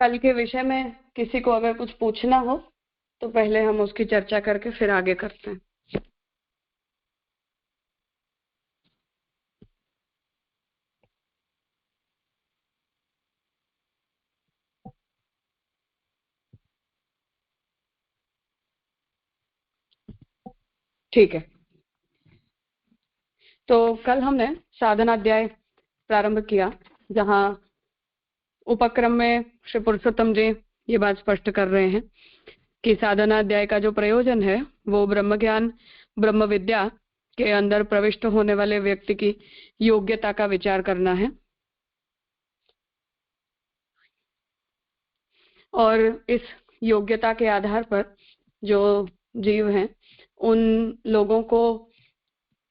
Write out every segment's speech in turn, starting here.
कल के विषय में किसी को अगर कुछ पूछना हो तो पहले हम उसकी चर्चा करके फिर आगे करते हैं। ठीक है, तो कल हमने साधनाध्याय प्रारंभ किया, जहां उपक्रम में श्री पुरुषोत्तम जी ये बात स्पष्ट कर रहे हैं कि साधनाध्याय का जो प्रयोजन है वो ब्रह्म ज्ञान, ब्रह्म विद्या के अंदर प्रविष्ट होने वाले व्यक्ति की योग्यता का विचार करना है। और इस योग्यता के आधार पर जो जीव हैं उन लोगों को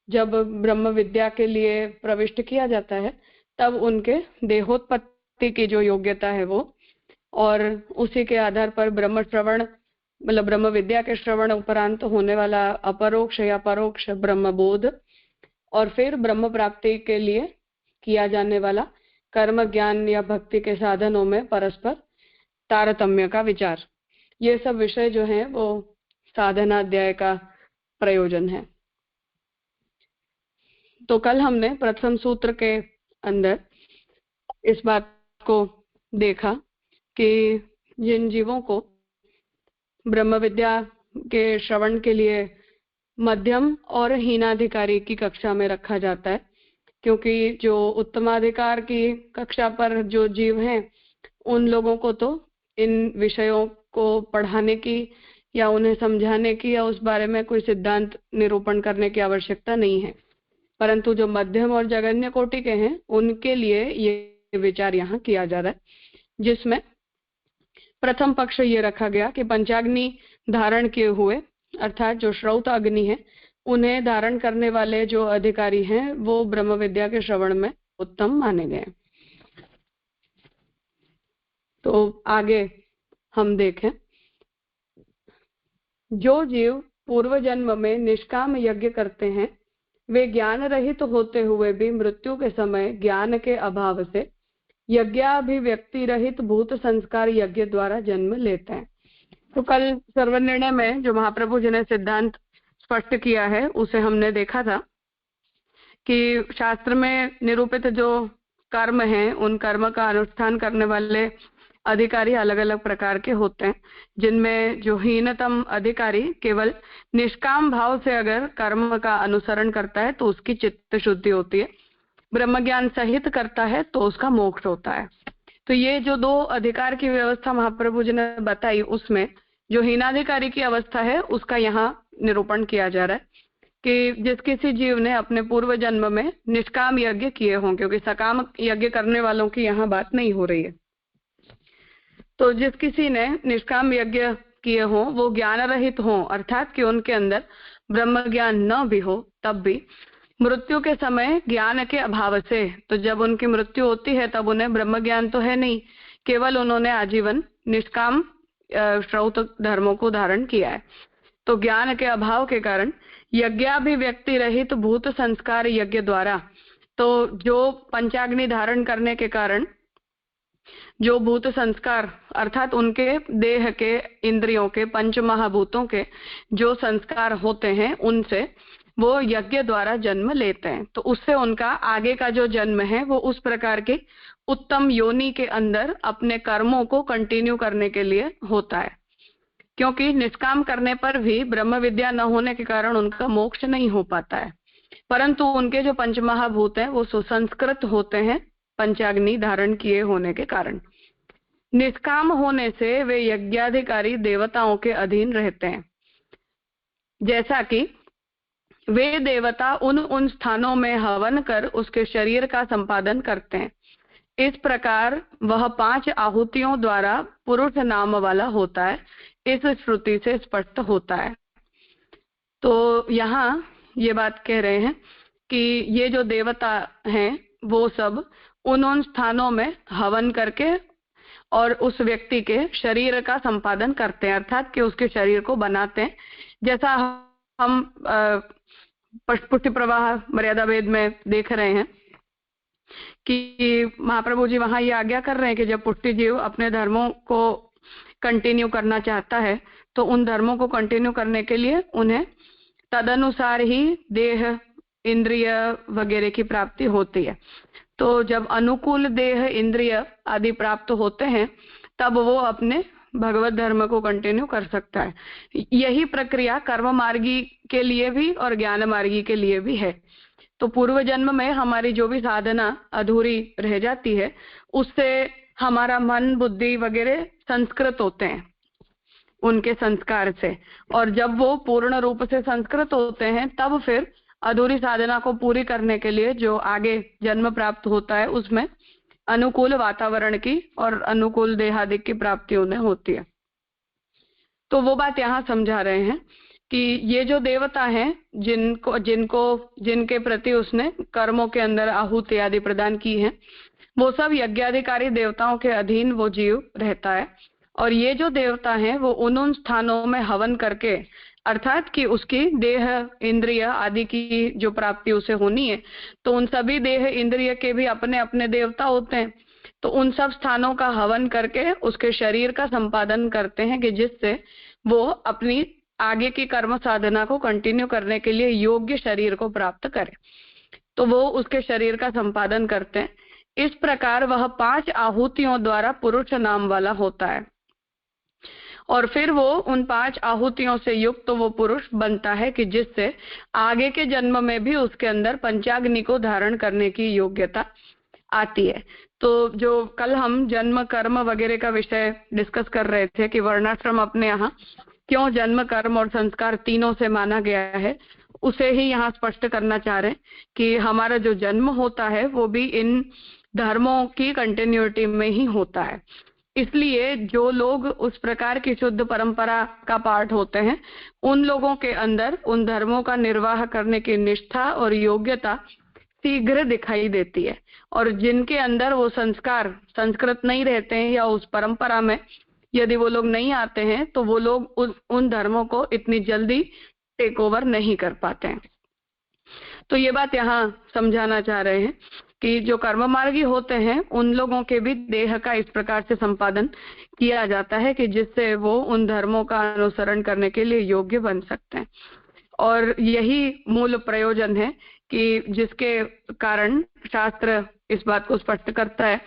जब ब्रह्म विद्या के लिए प्रविष्ट किया जाता है तब उनके देहोत्पत्ति की जो योग्यता है वो, और उसी के आधार पर ब्रह्म श्रवण मतलब ब्रह्म विद्या के श्रवण उपरांत होने वाला अपरोक्ष या परोक्ष ब्रह्म बोध, और फिर ब्रह्म प्राप्ति के लिए किया जाने वाला कर्म ज्ञान या भक्ति के साधनों में परस्पर तारतम्य का विचार, ये सब विषय जो हैं वो साधनाध्याय का प्रयोजन है। तो कल हमने प्रथम सूत्र के अंदर इस बात को देखा कि जिन जीवों को ब्रह्म विद्या के श्रवण के लिए मध्यम और हीनाधिकारी की कक्षा में रखा जाता है, क्योंकि जो उत्तमाधिकार की कक्षा पर जो जीव हैं उन लोगों को तो इन विषयों को पढ़ाने की या उन्हें समझाने की या उस बारे में कोई सिद्धांत निरूपण करने की आवश्यकता नहीं है, परंतु जो मध्यम और जघन्य कोटि के हैं उनके लिए ये विचार यहाँ किया जा रहा है, जिसमें प्रथम पक्ष ये रखा गया कि पंचाग्नि धारण किए हुए अर्थात जो श्रौत अग्नि है उन्हें धारण करने वाले जो अधिकारी हैं वो ब्रह्म विद्या के श्रवण में उत्तम माने गए। तो आगे हम देखें, जो जीव पूर्व जन्म में निष्काम यज्ञ करते हैं वे ज्ञान रहित होते हुए भी मृत्यु के समय ज्ञान के अभाव से यज्ञाभिव्यक्ति रहित भूत संस्कार यज्ञ द्वारा जन्म लेते हैं। तो कल सर्वनिर्णय में जो महाप्रभु जी ने सिद्धांत स्पष्ट किया है उसे हमने देखा था कि शास्त्र में निरूपित जो कर्म हैं उन कर्म का अनुष्ठान करने वाले अधिकारी अलग अलग प्रकार के होते हैं, जिनमें जो हीनतम अधिकारी केवल निष्काम भाव से अगर कर्म का अनुसरण करता है तो उसकी चित्त शुद्धि होती है, ब्रह्म ज्ञान सहित करता है तो उसका मोक्ष होता है। तो ये जो दो अधिकार की व्यवस्था महाप्रभु जी ने बताई उसमें जो हीनाधिकारी की अवस्था है उसका यहाँ निरूपण किया जा रहा है कि जिस किसी जीव ने अपने पूर्व जन्म में निष्काम यज्ञ किए हों, क्योंकि सकाम यज्ञ करने वालों की यहाँ बात नहीं हो रही है, तो जिस किसी ने निष्काम यज्ञ किए हों वो ज्ञान रहित हों अर्थात कि उनके अंदर ब्रह्म ज्ञान न भी हो, तब भी मृत्यु के समय ज्ञान के अभाव से, तो जब उनकी मृत्यु होती है तब उन्हें ब्रह्म ज्ञान तो है नहीं, केवल उन्होंने आजीवन निष्काम श्रौत धर्मों को धारण किया है, तो ज्ञान के अभाव के कारण यज्ञाभिव्यक्ति रहित भूत संस्कार यज्ञ द्वारा, तो जो पंचाग्नि धारण करने के कारण जो भूत संस्कार अर्थात उनके देह के इंद्रियों के पंच महाभूतों के जो संस्कार होते हैं उनसे वो यज्ञ द्वारा जन्म लेते हैं, तो उससे उनका आगे का जो जन्म है वो उस प्रकार के उत्तम योनि के अंदर अपने कर्मों को कंटिन्यू करने के लिए होता है, क्योंकि निष्काम करने पर भी ब्रह्म विद्या न होने के कारण उनका मोक्ष नहीं हो पाता है, परंतु उनके जो पंचमहाभूत हैं वो सुसंस्कृत होते हैं पंचाग्नि धारण किए होने के कारण। निष्काम होने से वे यज्ञाधिकारी देवताओं के अधीन रहते हैं, जैसा कि वे देवता उन स्थानों में हवन कर उसके शरीर का संपादन करते हैं, इस प्रकार वह 5 आहुतियों द्वारा पुरुष नाम वाला होता है, इस श्रुति से स्पष्ट होता है। तो यहाँ ये बात कह रहे हैं कि ये जो देवता हैं वो सब उन स्थानों में हवन करके और उस व्यक्ति के शरीर का संपादन करते हैं, अर्थात कि उसके शरीर को बनाते हैं, जैसा हम पुष्टि प्रवाह मर्यादा वेद में देख रहे हैं कि महाप्रभु जी वहां ये आज्ञा कर रहे हैं कि जब पुष्टि जीव अपने धर्मों को कंटिन्यू करना चाहता है तो उन धर्मों को कंटिन्यू करने के लिए उन्हें तदनुसार ही देह, इंद्रिय वगैरह की प्राप्ति होती है। तो जब अनुकूल देह, इंद्रिय आदि प्राप्त होते हैं तब वो अपने भगवत धर्म को कंटिन्यू कर सकता है। यही प्रक्रिया कर्म मार्गी के लिए भी और ज्ञान मार्गी के लिए भी है। तो पूर्व जन्म में हमारी जो भी साधना अधूरी रह जाती है उससे हमारा मन, बुद्धि वगैरह संस्कृत होते हैं उनके संस्कार से, और जब वो पूर्ण रूप से संस्कृत होते हैं तब फिर अधूरी साधना को पूरी करने के लिए जो आगे जन्म प्राप्त होता है उसमें अनुकूल वातावरण की और अनुकूल देहादिक की प्राप्ति उन्हें होती है। तो वो बात यहाँ समझा रहे हैं कि ये जो देवता हैं जिनके प्रति उसने कर्मों के अंदर आहुति आदि प्रदान की है, वो सब यज्ञाधिकारी देवताओं के अधीन वो जीव रहता है। और ये जो देवता हैं वो उन स्थानों में हवन करके, अर्थात कि उसकी देह, इंद्रिय आदि की जो प्राप्ति उसे होनी है, तो उन सभी देह इंद्रिय के भी अपने अपने देवता होते हैं। तो उन सब स्थानों का हवन करके उसके शरीर का संपादन करते हैं कि जिससे वो अपनी आगे की कर्म साधना को कंटिन्यू करने के लिए योग्य शरीर को प्राप्त करे। तो वो उसके शरीर का संपादन करते हैं। इस प्रकार वह 5 आहुतियों द्वारा पुरुष नाम वाला होता है और फिर वो उन 5 आहुतियों से युक्त तो वो पुरुष बनता है कि जिससे आगे के जन्म में भी उसके अंदर पंचाग्नि को धारण करने की योग्यता आती है। तो जो कल हम जन्म, कर्म वगैरह का विषय डिस्कस कर रहे थे कि वर्णाश्रम अपने यहाँ क्यों जन्म, कर्म और संस्कार तीनों से माना गया है, उसे ही यहाँ स्पष्ट करना चाह रहे हैं कि हमारा जो जन्म होता है वो भी इन धर्मों की कंटिन्यूटी में ही होता है। इसलिए जो लोग उस प्रकार की शुद्ध परंपरा का पार्ट होते हैं उन लोगों के अंदर उन धर्मों का निर्वाह करने की निष्ठा और योग्यता शीघ्र दिखाई देती है, और जिनके अंदर वो संस्कार संस्कृत नहीं रहते हैं या उस परंपरा में यदि वो लोग नहीं आते हैं तो वो लोग उन धर्मों को इतनी जल्दी टेक ओवर नहीं कर पाते हैं। तो ये बात यहाँ समझाना चाह रहे हैं कि जो कर्म मार्गी होते हैं उन लोगों के भी देह का इस प्रकार से संपादन किया जाता है कि जिससे वो उन धर्मों का अनुसरण करने के लिए योग्य बन सकते हैं। और यही मूल प्रयोजन है कि जिसके कारण शास्त्र इस बात को स्पष्ट करता है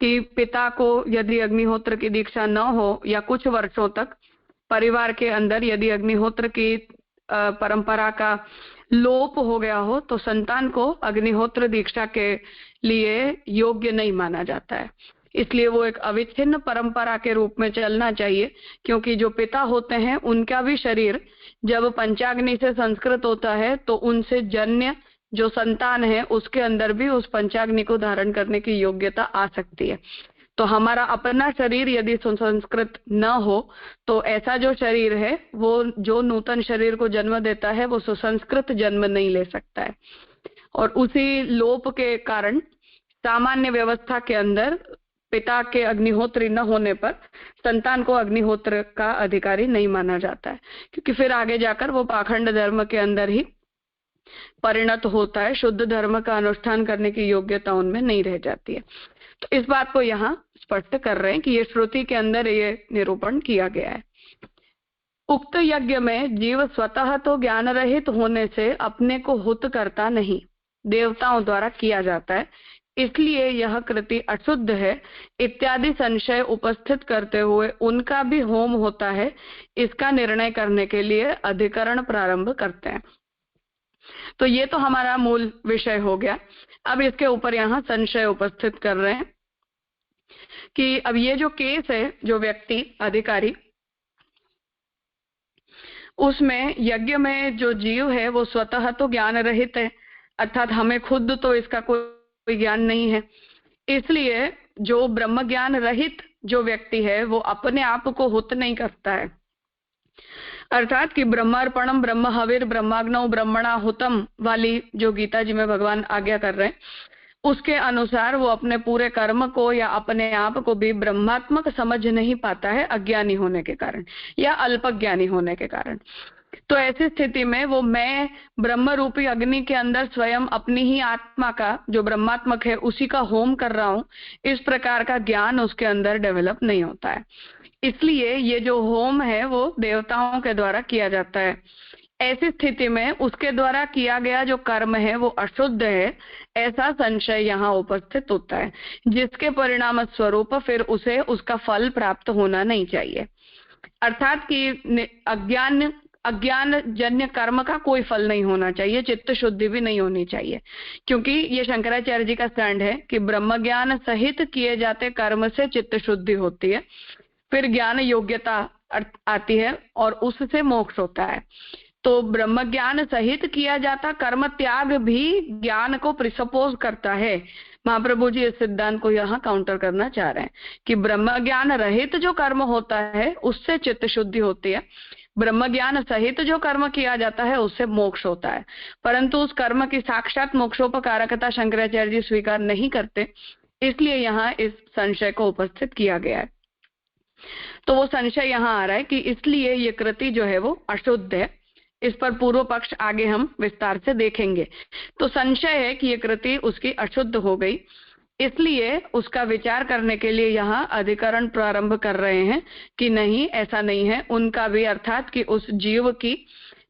कि पिता को यदि अग्निहोत्र की दीक्षा न हो या कुछ वर्षों तक परिवार के अंदर यदि अग्निहोत्र की परंपरा का लोप हो गया हो तो संतान को अग्निहोत्र दीक्षा के लिए योग्य नहीं माना जाता है। इसलिए वो एक अविच्छिन्न परंपरा के रूप में चलना चाहिए, क्योंकि जो पिता होते हैं उनका भी शरीर जब पंचाग्नि से संस्कृत होता है तो उनसे जन्य जो संतान है उसके अंदर भी उस पंचाग्नि को धारण करने की योग्यता आ सकती है। तो हमारा अपना शरीर यदि संस्कृत न हो तो ऐसा जो शरीर है वो जो नूतन शरीर को जन्म देता है वो सुसंस्कृत जन्म नहीं ले सकता है। और उसी लोप के कारण सामान्य व्यवस्था के अंदर पिता के अग्निहोत्री न होने पर संतान को अग्निहोत्र का अधिकारी नहीं माना जाता है, क्योंकि फिर आगे जाकर वो पाखंड धर्म के अंदर ही परिणत होता है, शुद्ध धर्म का अनुष्ठान करने की योग्यता उनमें नहीं रह जाती है। तो इस बात को यहाँ स्पष्ट कर रहे हैं कि ये श्रुति के अंदर ये निरूपण किया गया है। उक्त यज्ञ में जीव स्वतः तो ज्ञान रहित होने से अपने को हुत करता नहीं, देवताओं द्वारा किया जाता है, इसलिए यह कृति अशुद्ध है इत्यादि संशय उपस्थित करते हुए उनका भी होम होता है, इसका निर्णय करने के लिए अधिकरण प्रारंभ करते हैं। तो ये तो हमारा मूल विषय हो गया। अब इसके ऊपर यहाँ संशय उपस्थित कर रहे हैं कि अब ये जो केस है, जो व्यक्ति अधिकारी, उसमें यज्ञ में जो जीव है वो स्वतः तो ज्ञान रहित है, अर्थात हमें खुद तो इसका कोई ज्ञान नहीं है। इसलिए जो ब्रह्म ज्ञान रहित जो व्यक्ति है वो अपने आप को हुत नहीं करता है, अर्थात कि ब्रह्मार्पणम ब्रह्म हविर ब्रह्माग्नौ ब्रह्मणा हुतम वाली जो गीता जी में भगवान आज्ञा कर रहे हैं उसके अनुसार वो अपने पूरे कर्म को या अपने आप को भी ब्रह्मात्मक समझ नहीं पाता है, अज्ञानी होने के कारण या अल्पज्ञानी होने के कारण। तो ऐसी स्थिति में वो मैं ब्रह्म रूपी अग्नि के अंदर स्वयं अपनी ही आत्मा का, जो ब्रह्मात्मक है, उसी का होम कर रहा हूं, इस प्रकार का ज्ञान उसके अंदर डेवलप नहीं होता है। इसलिए ये जो होम है वो देवताओं के द्वारा किया जाता है। ऐसी स्थिति में उसके द्वारा किया गया जो कर्म है वो अशुद्ध है, ऐसा संशय यहाँ उपस्थित होता है, जिसके परिणाम स्वरूप फिर उसे उसका फल प्राप्त होना नहीं चाहिए। अर्थात कि अज्ञान जन्य कर्म का कोई फल नहीं होना चाहिए, चित्त शुद्धि भी नहीं होनी चाहिए, क्योंकि ये शंकराचार्य जी का स्टैंड है कि ब्रह्म ज्ञान सहित किए जाते कर्म से चित्त शुद्धि होती है, फिर ज्ञान योग्यता आती है और उससे मोक्ष होता है। तो ब्रह्म ज्ञान सहित किया जाता कर्म त्याग भी ज्ञान को प्रिसपोज करता है। महाप्रभु जी इस सिद्धांत को यहाँ काउंटर करना चाह रहे हैं कि ब्रह्म ज्ञान रहित जो कर्म होता है उससे चित्त शुद्धि होती है, ब्रह्म ज्ञान सहित जो कर्म किया जाता है उससे मोक्ष होता है, परंतु उस कर्म की साक्षात मोक्षोपकारकता शंकराचार्य जी स्वीकार नहीं करते, इसलिए यहाँ इस संशय को उपस्थित किया गया है। तो वो संशय यहाँ आ रहा है कि इसलिए ये कृति जो है वो अशुद्ध है। इस पर पूर्व पक्ष आगे हम विस्तार से देखेंगे। तो संशय है कि ये कृति उसकी अशुद्ध हो गई, इसलिए उसका विचार करने के लिए यहाँ अधिकरण प्रारंभ कर रहे हैं कि नहीं, ऐसा नहीं है। उनका भी, अर्थात कि उस जीव की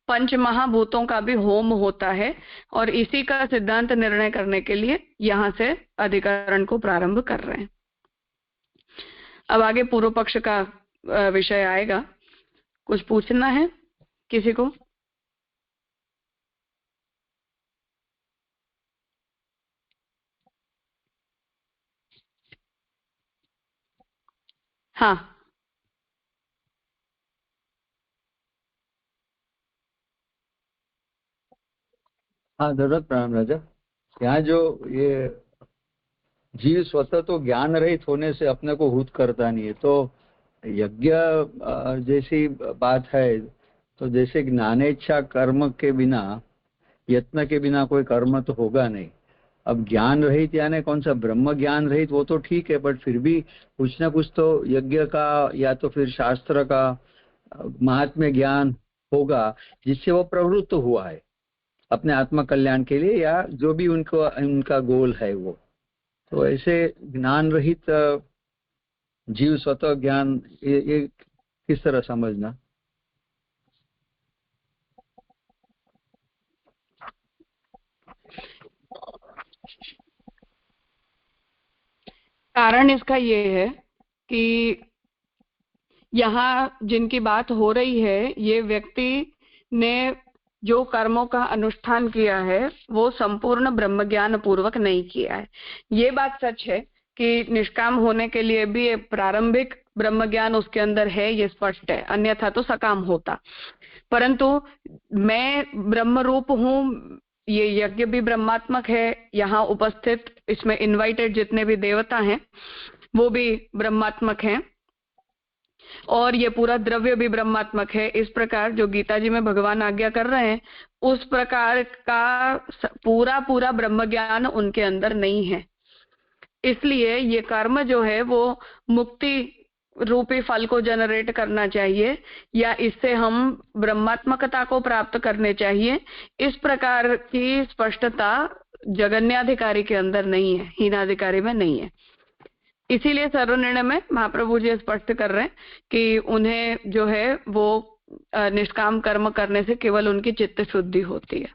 पंच महाभूतों का भी होम होता है, और इसी का सिद्धांत निर्णय करने के लिए यहाँ से अधिकरण को प्रारंभ कर रहे हैं। अब आगे पूर्व पक्ष का विषय आएगा। कुछ पूछना है किसी को? हाँ, हाँ, जरूरत प्रणाम राजा। यहाँ जो ये जीव स्वतः तो ज्ञान रहित होने से अपने को हुत करता नहीं है, तो यज्ञ जैसी बात है, तो जैसे ज्ञानेच्छा कर्म के बिना, यत्न के बिना कोई कर्म तो होगा नहीं। अब ज्ञान रहित यानी कौन सा, ब्रह्म ज्ञान रहित वो तो ठीक है, बट फिर भी कुछ ना कुछ तो यज्ञ का या तो फिर शास्त्र का महात्म्य ज्ञान होगा जिससे वो प्रवृत्त हुआ है अपने आत्म कल्याण के लिए, या जो भी उनका गोल है वो। तो ऐसे ज्ञान रहित जीव स्वतः ज्ञान, ये किस तरह समझना? कारण इसका ये है कि यहाँ जिनकी बात हो रही है, ये व्यक्ति ने जो कर्मों का अनुष्ठान किया है वो संपूर्ण ब्रह्म ज्ञान पूर्वक नहीं किया है। ये बात सच है कि निष्काम होने के लिए भी प्रारंभिक ब्रह्म ज्ञान उसके अंदर है, ये स्पष्ट है, अन्यथा तो सकाम होता। परंतु मैं ब्रह्म रूप हूँ, ये यज्ञ भी ब्रह्मात्मक है, यहाँ उपस्थित इसमें इनवाइटेड जितने भी देवता हैं वो भी ब्रह्मात्मक हैं, और ये पूरा द्रव्य भी ब्रह्मात्मक है। इस प्रकार जो गीता जी में भगवान आज्ञा कर रहे हैं उस प्रकार का पूरा ब्रह्म ज्ञान उनके अंदर नहीं है। इसलिए ये कर्म जो है वो मुक्ति रूपी फल को जनरेट करना चाहिए, या इससे हम ब्रह्मात्मकता को प्राप्त करने चाहिए, इस प्रकार की स्पष्टता जगन्याधिकारी के अंदर नहीं है, हीनाधिकारी में नहीं है। इसीलिए सर्वनिर्णय में महाप्रभु जी स्पष्ट कर रहे हैं कि उन्हें जो है वो निष्काम कर्म करने से केवल उनकी चित्त शुद्धि होती है।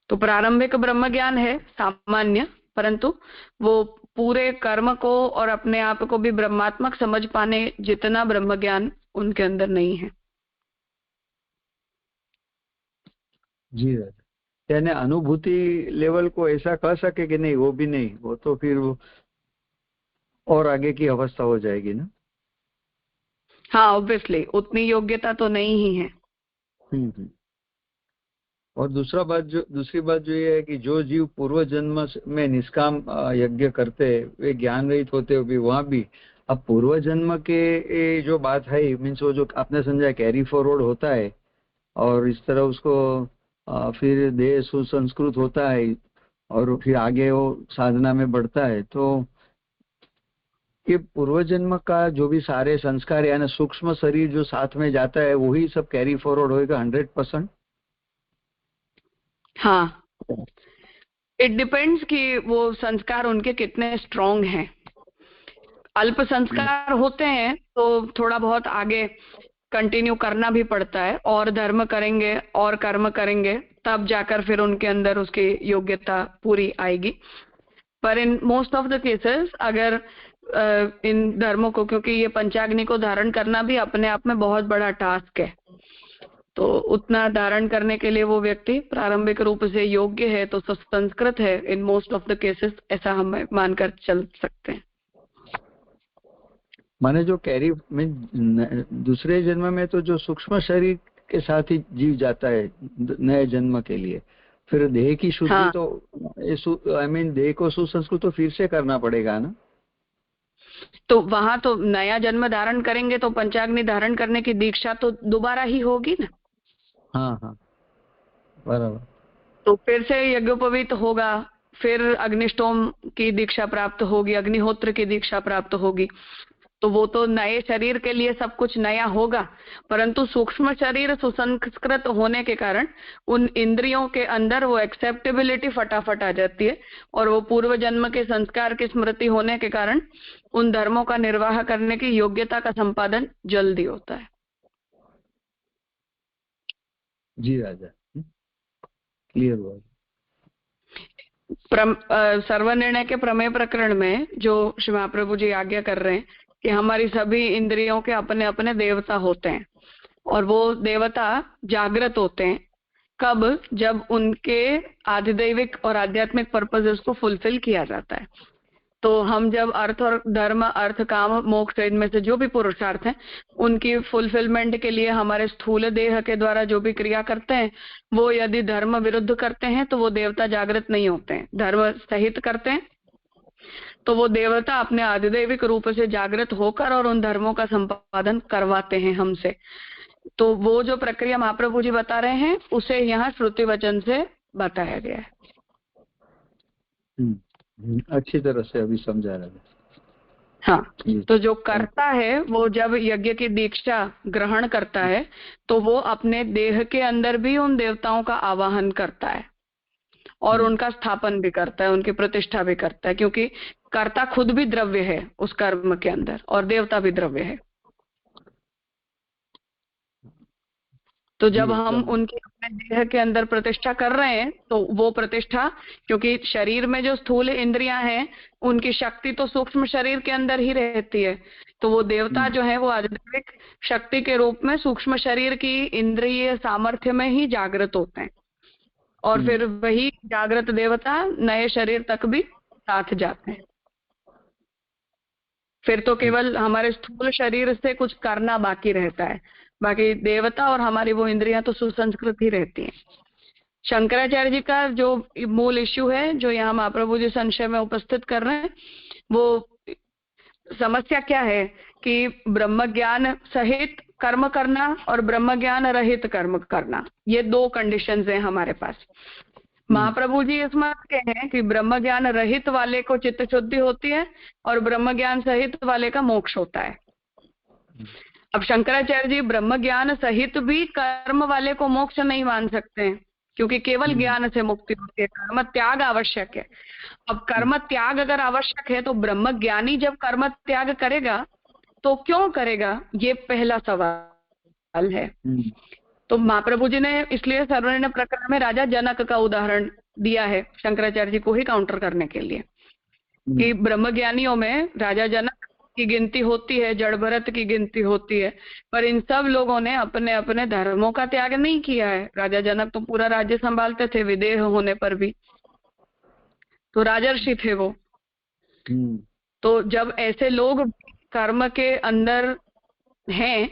तो प्रारंभिक ब्रह्म ज्ञान है सामान्य, परंतु वो पूरे कर्म को और अपने आप को भी ब्रह्मात्मक समझ पाने जितना ब्रह्म ज्ञान उनके अंदर नहीं है। जी राजा, यानी अनुभूति लेवल को ऐसा कह सके कि नहीं, वो भी नहीं, वो तो फिर वो और आगे की अवस्था हो जाएगी ना। हाँ, ऑब्वियसली उतनी योग्यता तो नहीं ही है। और दूसरी बात जो ये है कि जो जीव पूर्व जन्म में निष्काम यज्ञ करते वे ज्ञान रहित होते हुए वहां भी, अब पूर्व जन्म के जो बात है, मीन्स वो जो आपने समझा कैरी फॉरवर्ड होता है और इस तरह उसको फिर देह सुसंस्कृत होता है और फिर आगे वो साधना में बढ़ता है। तो ये पूर्व जन्म का जो भी सारे संस्कार यानी सूक्ष्म शरीर जो साथ में जाता है वही सब कैरी फॉरवर्ड होएगा 100%? हाँ, इट डिपेंड्स कि वो संस्कार उनके कितने स्ट्रांग हैं। अल्प संस्कार होते हैं तो थोड़ा बहुत आगे कंटिन्यू करना भी पड़ता है, और धर्म करेंगे और कर्म करेंगे तब जाकर फिर उनके अंदर उसकी योग्यता पूरी आएगी। पर in most of the cases अगर इन धर्मों को, क्योंकि ये पंचाग्नि को धारण करना भी अपने आप में बहुत बड़ा टास्क है, तो उतना धारण करने के लिए वो व्यक्ति प्रारंभिक रूप से योग्य है तो संस्कृत है in most of the cases, ऐसा हम मानकर चल सकते हैं। माने जो कैरी में दूसरे जन्म में तो जो सूक्ष्म शरीर के साथ ही जीव जाता है नए जन्म के लिए, फिर देह की शुद्धि हाँ, तो आई मीन देह को सुसंस्कृत तो फिर से करना पड़ेगा ना। तो वहां तो नया जन्म धारण करेंगे तो पंचाग्नि धारण करने की दीक्षा तो दोबारा ही होगी ना। हाँ हाँ बराबर। तो फिर से यज्ञोपवीत होगा, फिर अग्निष्टोम की दीक्षा प्राप्त होगी, अग्निहोत्र की दीक्षा प्राप्त होगी, तो वो तो नए शरीर के लिए सब कुछ नया होगा। परंतु सूक्ष्म शरीर सुसंस्कृत होने के कारण उन इंद्रियों के अंदर वो एक्सेप्टेबिलिटी फटाफट आ जाती है, और वो पूर्व जन्म के संस्कार की स्मृति होने के कारण उन धर्मों का निर्वाह करने की योग्यता का संपादन जल्दी होता है। जी राजा, क्लियर हुआ। सर्वनिर्णय के प्रमेय प्रकरण में जो श्री महाप्रभु जी आज्ञा कर रहे हैं कि हमारी सभी इंद्रियों के अपने अपने देवता होते हैं, और वो देवता जागृत होते हैं कब? जब उनके आधिदैविक और आध्यात्मिक पर्पसेस को फुलफिल किया जाता है। तो हम जब अर्थ और धर्म, अर्थ काम मोक्ष, इनमें से जो भी पुरुषार्थ हैं उनकी फुलफिलमेंट के लिए हमारे स्थूल देह के द्वारा जो भी क्रिया करते हैं वो यदि धर्म विरुद्ध करते हैं तो वो देवता जागृत नहीं होते हैं। धर्म सहित करते हैं तो वो देवता अपने आधिदैविक रूप से जागृत होकर और उन धर्मों का संपादन करवाते हैं हमसे। तो वो जो प्रक्रिया महाप्रभु जी बता रहे हैं उसे यहाँ श्रुति वचन से बताया गया है। अच्छी तरह से अभी समझा रहे हैं। हाँ, तो जो करता है वो जब यज्ञ की दीक्षा ग्रहण करता है तो वो अपने देह के अंदर भी उन देवताओं का आवाहन करता है और उनका स्थापन भी करता है, उनकी प्रतिष्ठा भी करता है, क्योंकि कर्ता खुद भी द्रव्य है उस कर्म के अंदर और देवता भी द्रव्य है। तो जब हम उनकी अपने देह के अंदर प्रतिष्ठा कर रहे हैं तो वो प्रतिष्ठा, क्योंकि शरीर में जो स्थूल इंद्रियां हैं उनकी शक्ति तो सूक्ष्म शरीर के अंदर ही रहती है, तो वो देवता जो है वो आध्यात्मिक शक्ति के रूप में सूक्ष्म शरीर की इंद्रिय सामर्थ्य में ही जागृत होते हैं, और फिर वही जागृत देवता नए शरीर तक भी साथ जाते हैं। फिर तो केवल हमारे स्थूल शरीर से कुछ करना बाकी रहता है, बाकी देवता और हमारी वो इंद्रियां तो सुसंस्कृत ही रहती हैं। शंकराचार्य जी का जो मूल इश्यू है जो यहाँ महाप्रभु जी संशय में उपस्थित कर रहे हैं, वो समस्या क्या है कि ब्रह्म ज्ञान सहित कर्म करना और ब्रह्म ज्ञान रहित कर्म करना, ये दो कंडीशंस हैं हमारे पास। महाप्रभु जी इस मत के हैं कि ब्रह्म ज्ञान रहित वाले को चित्त शुद्धि होती है और ब्रह्म ज्ञान सहित वाले का मोक्ष होता है। अब शंकराचार्य जी ब्रह्म ज्ञान सहित भी कर्म वाले को मोक्ष नहीं मान सकते हैं, क्योंकि केवल ज्ञान से मुक्ति होती है, कर्म त्याग आवश्यक है। अब कर्म त्याग अगर आवश्यक है तो ब्रह्म ज्ञानी जब कर्म त्याग करेगा तो क्यों करेगा, ये पहला सवाल है। तो महाप्रभु जी ने इसलिए सर्वनिर्णय प्रकरण में राजा जनक का उदाहरण दिया है शंकराचार्य जी को ही काउंटर करने के लिए, कि ब्रह्मज्ञानियों में राजा जनक की गिनती होती है, जड़ भरत की गिनती होती है, पर इन सब लोगों ने अपने अपने धर्मों का त्याग नहीं किया है। राजा जनक तो पूरा राज्य संभालते थे विदेह होने पर भी, तो राजर्षि थे वो। तो जब ऐसे लोग कर्म के अंदर हैं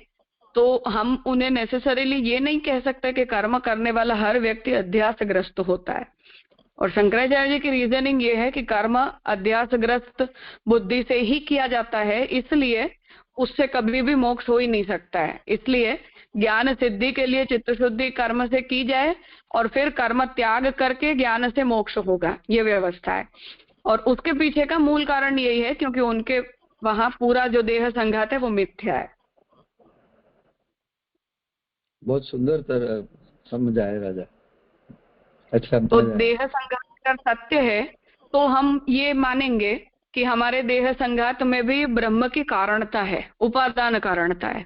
तो हम उन्हें नेसेसरीली ये नहीं कह सकते कि कर्म करने वाला हर व्यक्ति अध्यासग्रस्त होता है। और शंकराचार्य जी की रीजनिंग ये है कि कर्म अध्यासग्रस्त बुद्धि से ही किया जाता है, इसलिए उससे कभी भी मोक्ष हो ही नहीं सकता है। इसलिए ज्ञान सिद्धि के लिए चित्त शुद्धि कर्म से की जाए और फिर कर्म त्याग करके ज्ञान से मोक्ष होगा, ये व्यवस्था है। और उसके पीछे का मूल कारण यही है क्योंकि उनके वहां पूरा जो देह संघात है वो मिथ्या है। बहुत सुंदर तरह समझाए राजा। अच्छा तो मजा आया। देह संघात अगर सत्य है तो हम ये मानेंगे कि हमारे देह संघात में भी ब्रह्म की कारणता है, उपादान कारणता है।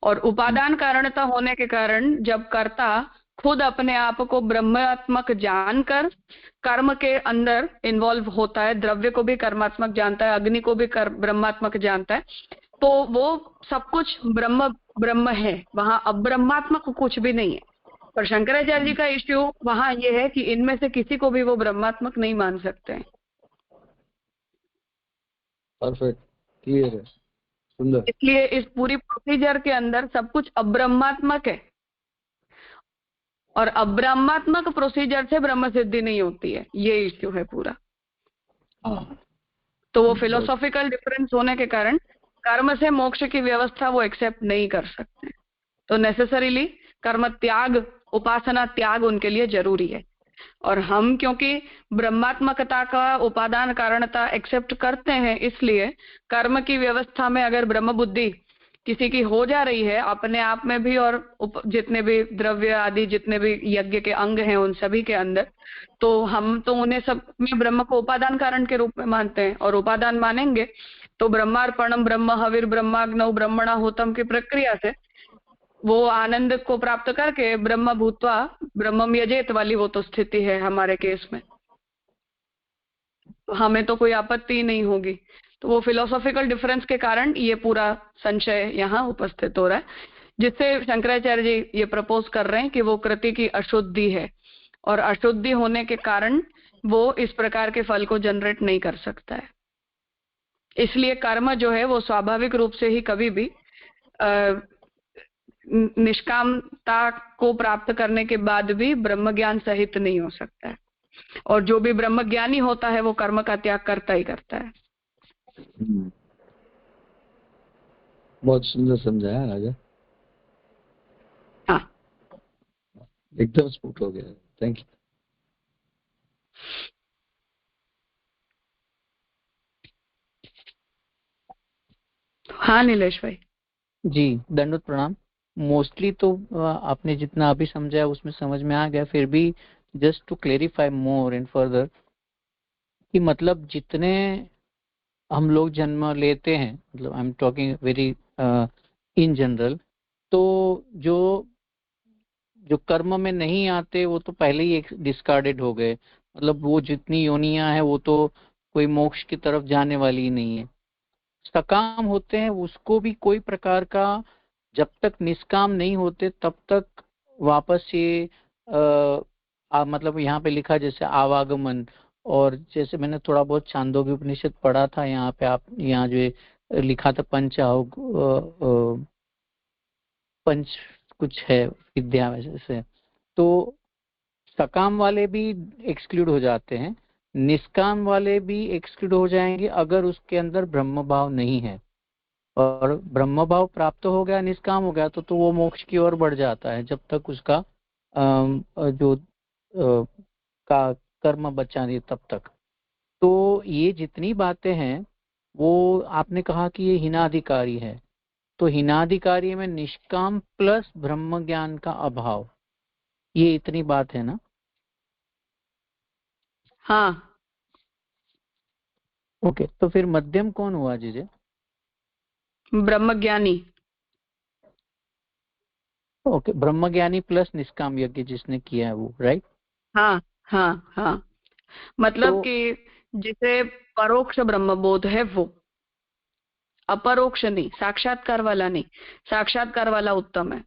और उपादान कारणता होने के कारण जब कर्ता खुद अपने आप को ब्रह्मात्मक जानकर कर्म के अंदर इन्वॉल्व होता है, द्रव्य को भी कर्मात्मक जानता है, अग्नि को भी ब्रह्मात्मक जानता है, तो वो सब कुछ ब्रह्म ब्रह्म है, वहां अब्रह्मात्मक कुछ भी नहीं है। पर शंकराचार्य जी का इश्यू वहां ये है कि इनमें से किसी को भी वो ब्रह्मात्मक नहीं मान सकते हैं। परफेक्ट, क्लियर है, सुंदर। इसलिए इस पूरी प्रोसीजर के अंदर सब कुछ अब्रह्मात्मक है, और अब्रह्मात्मक प्रोसीजर से ब्रह्म सिद्धि नहीं होती है, ये इश्यू है पूरा। हाँ, तो वो फिलोसॉफिकल डिफरेंस होने के कारण कर्म से मोक्ष की व्यवस्था वो एक्सेप्ट नहीं कर सकते, तो नेसेसरीली कर्म त्याग, उपासना त्याग उनके लिए जरूरी है। और हम क्योंकि ब्रह्मात्मकता का उपादान कारणता एक्सेप्ट करते हैं, इसलिए कर्म की व्यवस्था में अगर ब्रह्म बुद्धि किसी की हो जा रही है अपने आप में भी, और जितने भी द्रव्य आदि जितने भी यज्ञ के अंग हैं उन सभी के अंदर, तो हम तो उन्हें सब में ब्रह्म को उपादान कारण के रूप में मानते हैं, और उपादान मानेंगे तो ब्रह्मार्पणम ब्रह्म हविर ब्रह्माग्नौ ब्रह्मणाहुतम की प्रक्रिया से वो आनंद को प्राप्त करके ब्रह्म भूत्वा ब्रह्मम यजेत वाली वो तो स्थिति है हमारे केस में, तो हमें तो कोई आपत्ति नहीं होगी। तो वो फिलोसॉफिकल डिफरेंस के कारण ये पूरा संशय यहाँ उपस्थित हो रहा है, जिससे शंकराचार्य जी ये प्रपोज कर रहे हैं कि वो कृति की अशुद्धि है, और अशुद्धि होने के कारण वो इस प्रकार के फल को जनरेट नहीं कर सकता है। इसलिए कर्म जो है वो स्वाभाविक रूप से ही कभी भी निष्कामता को प्राप्त करने के बाद भी ब्रह्म ज्ञान सहित नहीं हो सकता है, और जो भी ब्रह्म ज्ञानी होता है वो कर्म का त्याग करता ही करता है। बहुत सुंदर समझाया राजा, हाँ, एकदम स्फुट हो गया। Thank you. हाँ नीलेश भाई। जी, दंडवत प्रणाम। मोस्टली तो आपने जितना अभी समझाया उसमें समझ में आ गया, फिर भी just to clarify more and further कि मतलब जितने हम लोग जन्म लेते हैं, मतलब I am talking very in general, तो जो जो कर्म में नहीं आते वो तो पहले ही डिस्कार्डेड हो गए, मतलब वो जितनी योनियां हैं वो तो कोई मोक्ष की तरफ जाने वाली ही नहीं है। सकाम होते हैं उसको भी कोई प्रकार का, जब तक निष्काम नहीं होते तब तक वापस ये मतलब यहाँ पे लिखा जैसे आवागमन, और जैसे मैंने थोड़ा बहुत छांदोग्य उपनिषद पढ़ा था, यहाँ पे आप यहाँ जो लिखा था पंच कुछ है विद्या वैसे से, तो सकाम वाले भी एक्सक्लूड हो जाते हैं, निष्काम वाले भी एक्सक्लूड हो जाएंगे अगर उसके अंदर ब्रह्म भाव नहीं है। और ब्रह्म भाव प्राप्त हो गया, निष्काम हो गया, तो वो मोक्ष की ओर बढ़ जाता है जब तक उसका जो का कर्म बचा नहीं तब तक। तो ये जितनी बातें हैं वो आपने कहा कि ये हिनाधिकारी है, तो हिनाधिकारी में निष्काम प्लस ब्रह्म ज्ञान का अभाव, ये इतनी बात है ना? हाँ, ओके, तो फिर मध्यम कौन हुआ जीजे? ब्रह्मज्ञानी। ओके, ब्रह्मज्ञानी प्लस निष्काम यज्ञ जिसने किया है वो, राइट? हाँ हाँ हाँ, मतलब तो कि जिसे परोक्ष ब्रह्म बोध है वो, अपरोक्ष नहीं, साक्षात्कार वाला नहीं, साक्षात्कार वाला उत्तम है।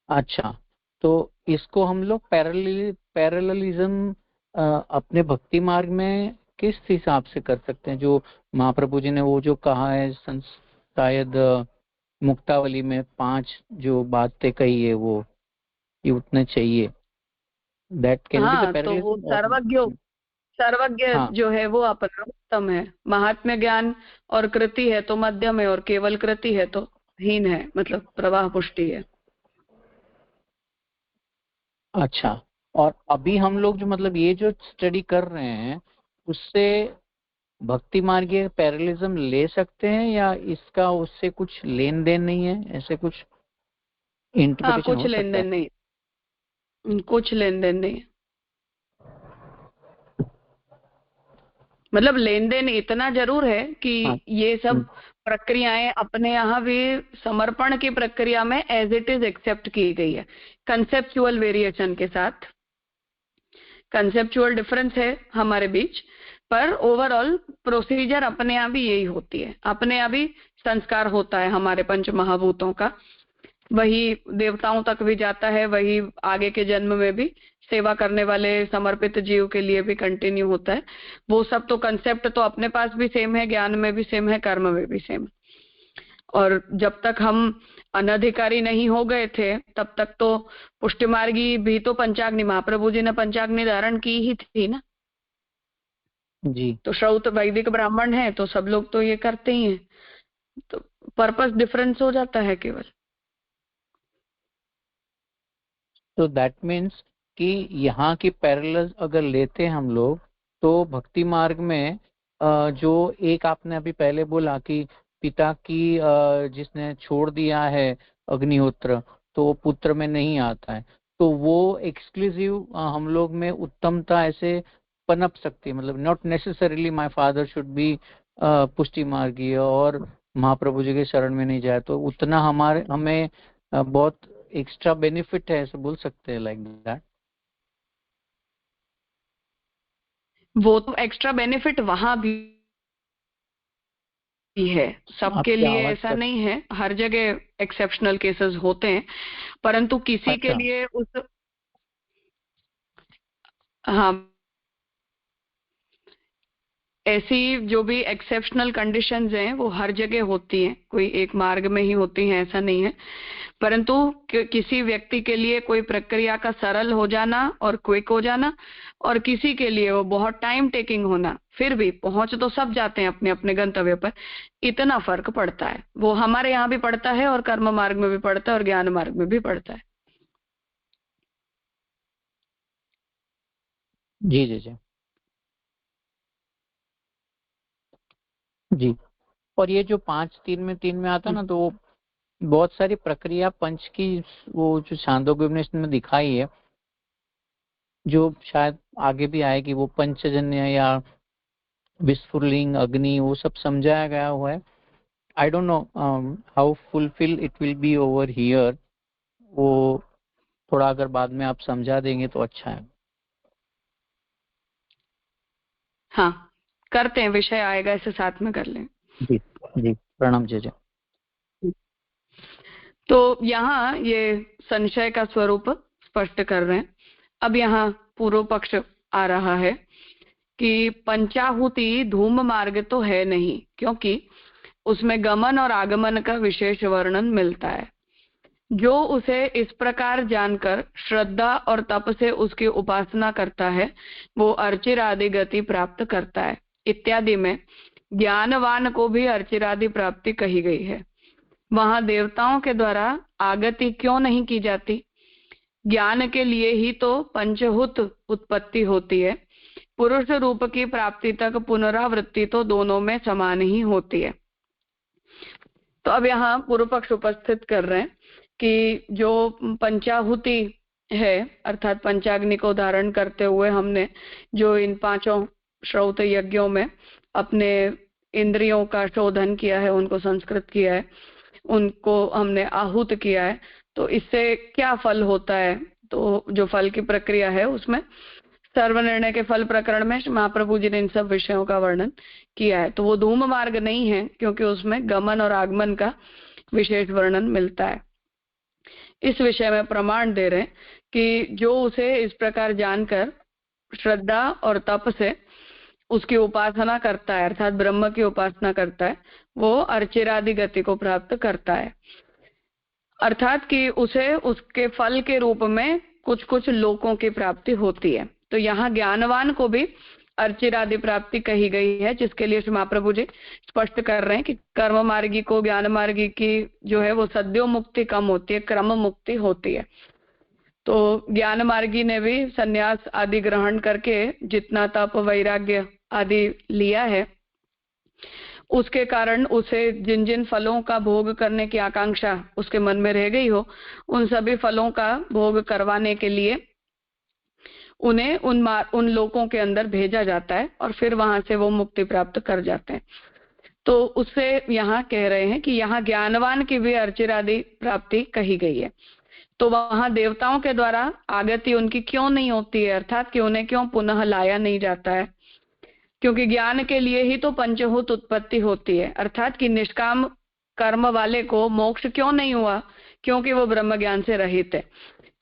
अच्छा, तो इसको हम लोग पैरेललिज्म अपने भक्ति मार्ग में किस हिसाब से कर सकते हैं? जो महाप्रभु जी ने वो जो कहा है शायद मुक्तावली में 5 जो बातें कही है वो, ये उतने चाहिए, दैट कैन बी द हाँ, तो वो पैरेललिज्म। सर्वज्ञ हाँ, जो है वो अपना उत्तम है, महात्म्य ज्ञान और कृति है तो मध्यम है, और केवल कृति है तो हीन है, मतलब प्रवाह पुष्टि है। अच्छा। और अभी हम लोग जो मतलब ये जो स्टडी कर रहे हैं उससे भक्ति मार्गीय पैरेललिज्म ले सकते हैं या इसका उससे कुछ लेन देन नहीं है, ऐसे कुछ इंटरप्रिटेशन कुछ हो लेन सकता है? देन नहीं, कुछ लेन देन नहीं। मतलब लेन देन इतना जरूर है कि हाँ। ये सब प्रक्रियाएं अपने यहाँ भी समर्पण की प्रक्रिया में एज इट इज एक्सेप्ट की गई है, कंसेप्चुअल वेरिएशन के साथ। कंसेप्चुअल डिफरेंस है हमारे बीच, पर ओवरऑल प्रोसीजर अपने यहाँ भी यही होती है। अपने यहाँ भी संस्कार होता है हमारे पंच महाभूतों का, वही देवताओं तक भी जाता है, वही आगे के जन्म में भी सेवा करने वाले समर्पित जीव के लिए भी कंटिन्यू होता है। वो सब तो कंसेप्ट तो अपने पास भी सेम है, ज्ञान में भी सेम है, कर्म में भी सेम है। और जब तक हम अनधिकारी नहीं हो गए थे तब तक तो पुष्टिमार्गी भी तो पंचाग्नि, महाप्रभु जी ने पंचाग्नि धारण की ही थी ना जी। तो श्रौत वैदिक ब्राह्मण है तो सब लोग तो ये करते ही हैं, तो पर्पस डिफरेंस हो जाता है केवल। तो दैट मीन्स कि यहाँ की पैरेलल अगर लेते हैं हम लोग तो भक्ति मार्ग में जो एक आपने अभी पहले बोला कि पिता की जिसने छोड़ दिया है अग्निहोत्र तो वो पुत्र में नहीं आता है, तो वो एक्सक्लूसिव हम लोग में उत्तमता ऐसे पनप सकती है। मतलब not necessarily my father should be पुष्टि मार्गीय और महाप्रभु जी के शरण में नहीं जाए, तो उतना हमें बहुत एक्स्ट्रा बेनिफिट है, ऐसे बोल सकते हैं, लाइक दैट। वो तो एक्स्ट्रा बेनिफिट वहां भी है, सबके लिए ऐसा नहीं है, हर जगह एक्सेप्शनल केसेस होते हैं, परंतु किसी के लिए उस हाँ ऐसी जो भी एक्सेप्शनल कंडीशंस हैं वो हर जगह होती हैं, कोई एक मार्ग में ही होती हैं ऐसा नहीं है। परंतु किसी व्यक्ति के लिए कोई प्रक्रिया का सरल हो जाना और क्विक हो जाना, और किसी के लिए वो बहुत टाइम टेकिंग होना, फिर भी पहुंच तो सब जाते हैं अपने अपने गंतव्य पर, इतना फर्क पड़ता है। वो हमारे यहाँ भी पड़ता है और कर्म मार्ग में भी पड़ता है और ज्ञान मार्ग में भी पड़ता है। जी जी जी जी। और ये जो 5-3 में आता ना, तो बहुत सारी प्रक्रिया पंच की वो जो छांदोग्य उपनिषद में दिखाई है, जो शायद आगे भी आएगी, वो पंचजन्य या विस्फुलिंग अग्नि वो सब समझाया गया हुआ है। I don't know how fulfil it will be over here, वो थोड़ा अगर बाद में आप समझा देंगे तो अच्छा है। हाँ करते हैं, विषय आएगा ऐसे साथ में कर लें। जी जी, प्रणाम जी जी। तो यहाँ ये संशय का स्वरूप स्पष्ट कर रहे हैं। अब यहाँ पूर्व पक्ष आ रहा है कि पंचाहुति धूम मार्ग तो है नहीं, क्योंकि उसमें गमन और आगमन का विशेष वर्णन मिलता है। जो उसे इस प्रकार जानकर श्रद्धा और तप से उसकी उपासना करता है वो अर्चिरादि गति प्राप्त करता है। इत्यादि में ज्ञानवान को भी अर्चिरादि प्राप्ति कही गई है। वहां देवताओं के द्वारा आगति क्यों नहीं की जाती? ज्ञान के लिए ही तो पंचहुत उत्पत्ति होती है। पुरुष रूप की प्राप्ति तक पुनरावृत्ति तो दोनों में समान ही होती है। तो अब यहाँ पूर्व पक्ष उपस्थित कर रहे हैं कि जो पंचाहुति है अर्थात पंचाग्नि को धारण करते हुए हमने जो इन 5 श्रौत यज्ञों में अपने इंद्रियों का शोधन किया है, उनको संस्कृत किया है, उनको हमने आहूत किया है, तो इससे क्या फल होता है? तो जो फल की प्रक्रिया है उसमें सर्वनिर्णय के फल प्रकरण में महाप्रभु जी ने इन सब विषयों का वर्णन किया है। तो वो धूम मार्ग नहीं है, क्योंकि उसमें गमन और आगमन का विशेष वर्णन मिलता है। इस विषय में प्रमाण दे रहे हैं कि जो उसे इस प्रकार जानकर श्रद्धा और तप से उसकी उपासना करता है अर्थात ब्रह्म की उपासना करता है, वो अर्चिरादि गति को प्राप्त करता है। अर्थात कि उसे उसके फल के रूप में कुछ कुछ लोकों की प्राप्ति होती है। तो यहाँ ज्ञानवान को भी अर्चिरादि प्राप्ति कही गई है, जिसके लिए महाप्रभु जी स्पष्ट कर रहे हैं कि कर्म मार्गी को ज्ञान मार्गी की जो है वो सद्यो मुक्ति कम होती है, क्रम मुक्ति होती है। तो ज्ञान मार्गी ने भी संन्यास आदि ग्रहण करके जितना तप वैराग्य आदि लिया है उसके कारण उसे जिन जिन फलों का भोग करने की आकांक्षा उसके मन में रह गई हो, उन सभी फलों का भोग करवाने के लिए उन्हें उन लोकों के अंदर भेजा जाता है और फिर वहां से वो मुक्ति प्राप्त कर जाते हैं। तो उससे यहाँ कह रहे हैं कि यहाँ ज्ञानवान की भी अर्चिरादि प्राप्ति कही गई है। तो वहां देवताओं के द्वारा आगति उनकी क्यों नहीं होती है, अर्थात कि उन्हें क्यों पुनः लाया नहीं जाता है? क्योंकि ज्ञान के लिए ही तो पंचभूत उत्पत्ति होती है, अर्थात कि निष्काम कर्म वाले को मोक्ष क्यों नहीं हुआ? क्योंकि वो ब्रह्म ज्ञान से रहित है।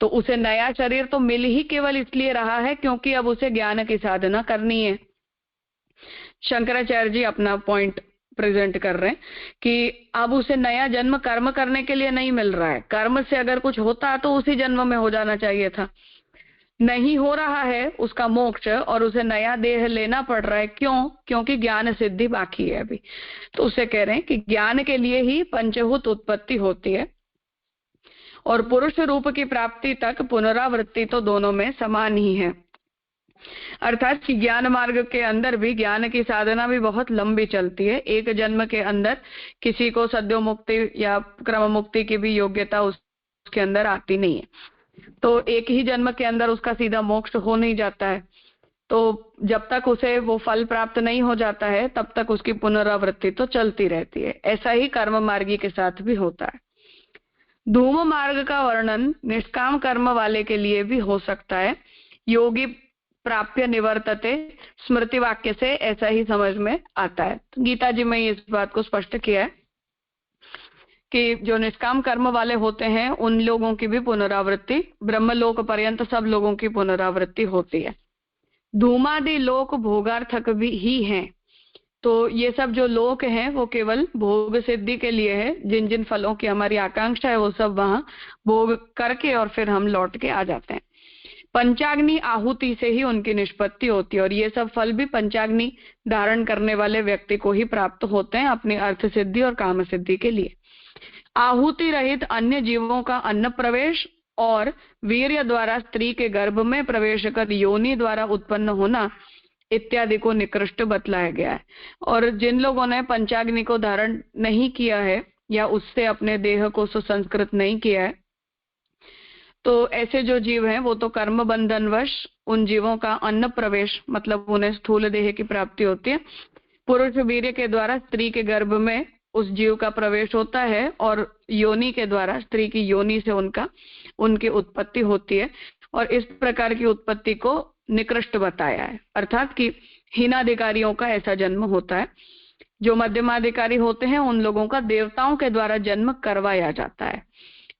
तो उसे नया शरीर तो मिल ही केवल इसलिए रहा है क्योंकि अब उसे ज्ञान की साधना करनी है। शंकराचार्य जी अपना पॉइंट प्रेजेंट कर रहे हैं कि अब उसे नया जन्म कर्म करने के लिए नहीं मिल रहा है। कर्म से अगर कुछ होता तो उसी जन्म में हो जाना चाहिए था, नहीं हो रहा है उसका मोक्ष और उसे नया देह लेना पड़ रहा है। क्यों? क्योंकि ज्ञान सिद्धि बाकी है अभी। तो उसे कह रहे हैं कि ज्ञान के लिए ही पंचभूत उत्पत्ति होती है और पुरुष रूप की प्राप्ति तक पुनरावृत्ति तो दोनों में समान ही है। अर्थात कि ज्ञान मार्ग के अंदर भी ज्ञान की साधना भी बहुत लंबी चलती है। एक जन्म के अंदर किसी को सद्यो मुक्ति या क्रम मुक्ति की भी योग्यता उसके अंदर आती नहीं है, तो एक ही जन्म के अंदर उसका सीधा मोक्ष हो नहीं जाता है। तो जब तक उसे वो फल प्राप्त नहीं हो जाता है तब तक उसकी पुनरावृत्ति तो चलती रहती है। ऐसा ही कर्म मार्गी के साथ भी होता है। धूम मार्ग का वर्णन निष्काम कर्म वाले के लिए भी हो सकता है। योगी प्राप्य निवर्तते स्मृति वाक्य से ऐसा ही समझ में आता है। तो गीता जी में इस बात को स्पष्ट किया है कि जो निष्काम कर्म वाले होते हैं उन लोगों की भी पुनरावृत्ति, ब्रह्मलोक पर्यंत सब लोगों की पुनरावृत्ति होती है। धूमादि लोक भोगार्थक भी ही हैं। तो ये सब जो लोक हैं वो केवल भोग सिद्धि के लिए है। जिन जिन फलों की हमारी आकांक्षा है वो सब वहां भोग करके और फिर हम लौट के आ जाते हैं। पंचाग्नि आहुति से ही उनकी निष्पत्ति होती है और ये सब फल भी पंचाग्नि धारण करने वाले व्यक्ति को ही प्राप्त होते हैं अपनी अर्थ सिद्धि और काम सिद्धि के लिए। आहुति रहित अन्य जीवों का अन्न प्रवेश और वीर्य द्वारा स्त्री के गर्भ में प्रवेश कर योनि द्वारा उत्पन्न होना इत्यादि को निकृष्ट बतलाया गया है। और जिन लोगों ने पंचाग्नि को धारण नहीं किया है या उससे अपने देह को सुसंस्कृत नहीं किया है, तो ऐसे जो जीव हैं वो तो कर्म बंधनवश उन जीवों का अन्न प्रवेश मतलब उन्हें स्थूल देह की प्राप्ति होती है। पुरुष वीर्य के द्वारा स्त्री के गर्भ में उस जीव का प्रवेश होता है और योनि के द्वारा स्त्री की योनि से उनकी उत्पत्ति होती है। और इस प्रकार की उत्पत्ति को निकृष्ट बताया है, अर्थात कि हीनाधिकारियों का ऐसा जन्म होता है। जो मध्यमाधिकारी होते हैं उन लोगों का देवताओं के द्वारा जन्म करवाया जाता है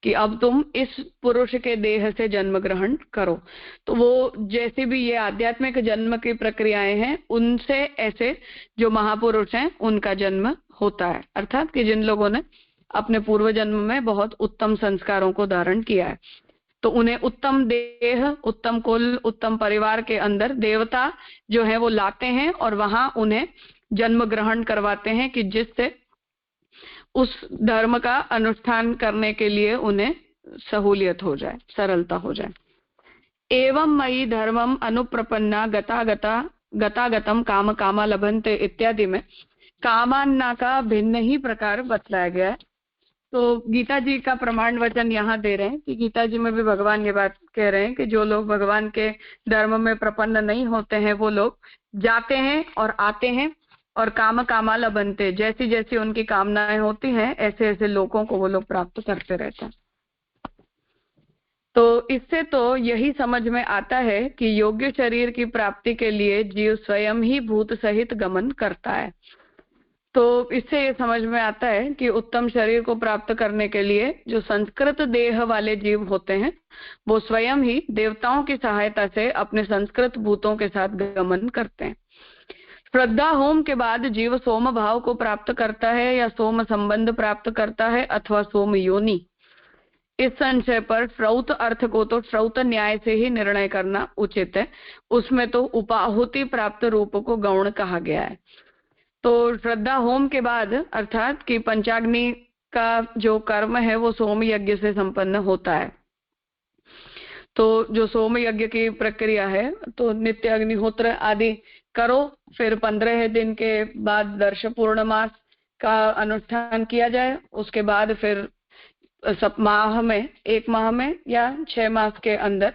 कि अब तुम इस पुरुष के देह से जन्म ग्रहण करो। तो वो जैसे भी ये आध्यात्मिक जन्म की प्रक्रियाएं हैं उनसे ऐसे जो महापुरुष हैं उनका जन्म होता है, अर्थात कि जिन लोगों ने अपने पूर्व जन्म में बहुत उत्तम संस्कारों को धारण किया है तो उन्हें उत्तम देह, उत्तम कुल, उत्तम परिवार के अंदर देवता जो है वो लाते हैं और वहां उन्हें जन्म ग्रहण करवाते हैं कि जिससे उस धर्म का अनुष्ठान करने के लिए उन्हें सहूलियत हो जाए, सरलता हो जाए। एवं मयि धर्मम अनुप्रपन्ना गतागतम काम कामा लभन्ते इत्यादि में कामान्ना का भिन्न ही प्रकार बतलाया गया है। तो गीता जी का प्रमाण वचन यहाँ दे रहे हैं कि गीता जी में भी भगवान ये बात कह रहे हैं कि जो लोग भगवान के धर्म में प्रपन्न नहीं होते हैं वो लोग जाते हैं और आते हैं और काम कामाल बनते, जैसी जैसी उनकी कामनाएं होती हैं ऐसे ऐसे लोगों को वो लोग प्राप्त करते रहते हैं। तो इससे तो यही समझ में आता है कि योग्य शरीर की प्राप्ति के लिए जीव स्वयं ही भूत सहित गमन करता है। तो इससे ये समझ में आता है कि उत्तम शरीर को प्राप्त करने के लिए जो संस्कृत देह वाले जीव होते हैं वो स्वयं ही देवताओं की सहायता से अपने संस्कृत भूतों के साथ गमन करते हैं। श्रद्धा होम के बाद जीव सोम भाव को प्राप्त करता है या सोम संबंध प्राप्त करता है अथवा सोम योनि। इस संशय पर श्रौत अर्थ को तो श्रौत न्याय से ही निर्णय करना उचित है। उसमें तो उपाहुति प्राप्त रूप को गौण कहा गया है। तो श्रद्धा होम के बाद अर्थात कि पंचाग्नि का जो कर्म है वो सोम यज्ञ से संपन्न होता है। तो जो सोम यज्ञ की प्रक्रिया है तो नित्य अग्निहोत्र आदि करो, फिर 15 दिन के बाद दर्श पूर्णमास का अनुष्ठान किया जाए, उसके बाद फिर सब माह में, 1 माह में या 6 मास के अंदर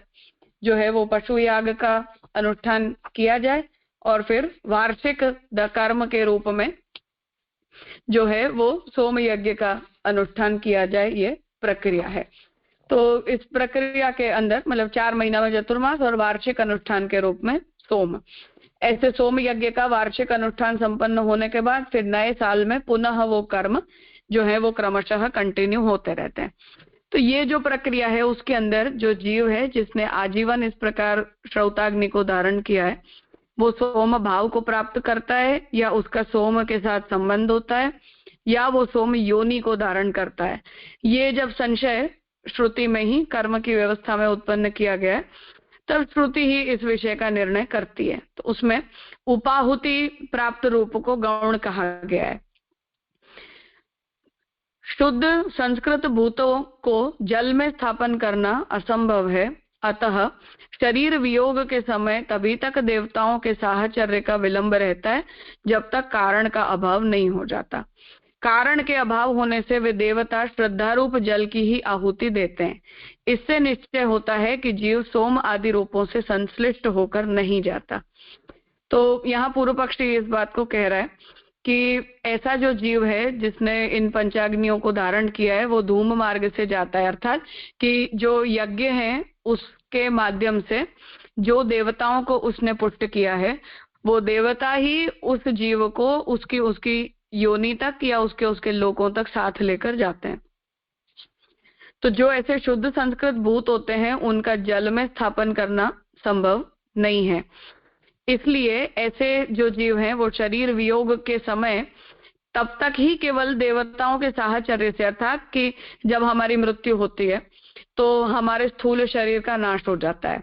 जो है वो पशु याग का अनुष्ठान किया जाए, और फिर वार्षिक कर्म के रूप में जो है वो सोम यज्ञ का अनुष्ठान किया जाए। ये प्रक्रिया है। तो इस प्रक्रिया के अंदर मतलब 4 महीना में चतुर्मास और वार्षिक अनुष्ठान के रूप में सोम, ऐसे सोम यज्ञ का वार्षिक अनुष्ठान संपन्न होने के बाद फिर नए साल में पुनः वो कर्म जो है वो क्रमशः कंटिन्यू होते रहते हैं। तो ये जो प्रक्रिया है उसके अंदर जो जीव है जिसने आजीवन इस प्रकार श्रौताग्नि को धारण किया है, वो सोम भाव को प्राप्त करता है, या उसका सोम के साथ संबंध होता है, या वो सोम योनि को धारण करता है। ये जब संशय श्रुति में ही कर्म की व्यवस्था में उत्पन्न किया गया है, तब श्रुति ही इस विषय का निर्णय करती है। तो उसमें उपाहुति प्राप्त रूप को गौण कहा गया है। शुद्ध संस्कृत भूतों को जल में स्थापन करना असंभव है, अतः शरीर वियोग के समय तभी तक देवताओं के साहचर्य का विलंब रहता है जब तक कारण का अभाव नहीं हो जाता। कारण के अभाव होने से वे देवता श्रद्धारूप जल की ही आहुति देते हैं। इससे निश्चय होता है कि जीव सोम आदि रूपों से संश्लिष्ट होकर नहीं जाता। तो यहाँ पूर्व पक्षी इस बात को कह रहा है कि ऐसा जो जीव है जिसने इन पंचाग्नियों को धारण किया है वो धूम मार्ग से जाता है, अर्थात कि जो यज्ञ है उसके माध्यम से जो देवताओं को उसने पुष्ट किया है, वो देवता ही उस जीव को उसकी योनि तक या उसके लोकों तक साथ लेकर जाते हैं। तो जो ऐसे शुद्ध संस्कृत भूत होते हैं उनका जल में स्थापन करना संभव नहीं है। इसलिए ऐसे जो जीव हैं वो शरीर वियोग के समय तब तक ही केवल देवताओं के साहचर्य से, अर्थात कि जब हमारी मृत्यु होती है तो हमारे स्थूल शरीर का नाश हो जाता है।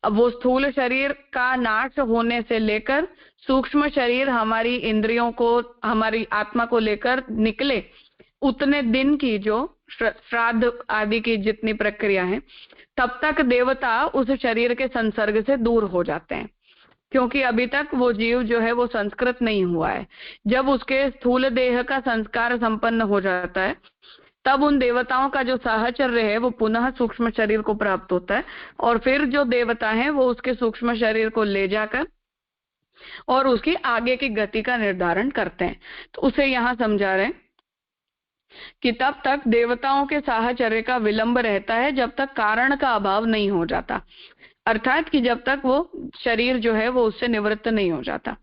अब वो स्थूल शरीर का नाश होने से लेकर सूक्ष्म शरीर हमारी इंद्रियों को, हमारी आत्मा को लेकर निकले, उतने दिन की जो श्राद्ध आदि की जितनी प्रक्रिया है, तब तक देवता उस शरीर के संसर्ग से दूर हो जाते हैं, क्योंकि अभी तक वो जीव जो है वो संस्कृत नहीं हुआ है। जब उसके स्थूल देह का संस्कार संपन्न हो जाता है तब उन देवताओं का जो साहचर्य है वो पुनः सूक्ष्म शरीर को प्राप्त होता है, और फिर जो देवता हैं वो उसके सूक्ष्म शरीर को ले जाकर और उसकी आगे की गति का निर्धारण करते हैं। तो उसे यहाँ समझा रहे हैं कि तब तक देवताओं के साहचर्य का विलंब रहता है जब तक कारण का अभाव नहीं हो जाता, अर्थात कि जब तक वो शरीर जो है वो उससे निवृत्त नहीं हो जाता।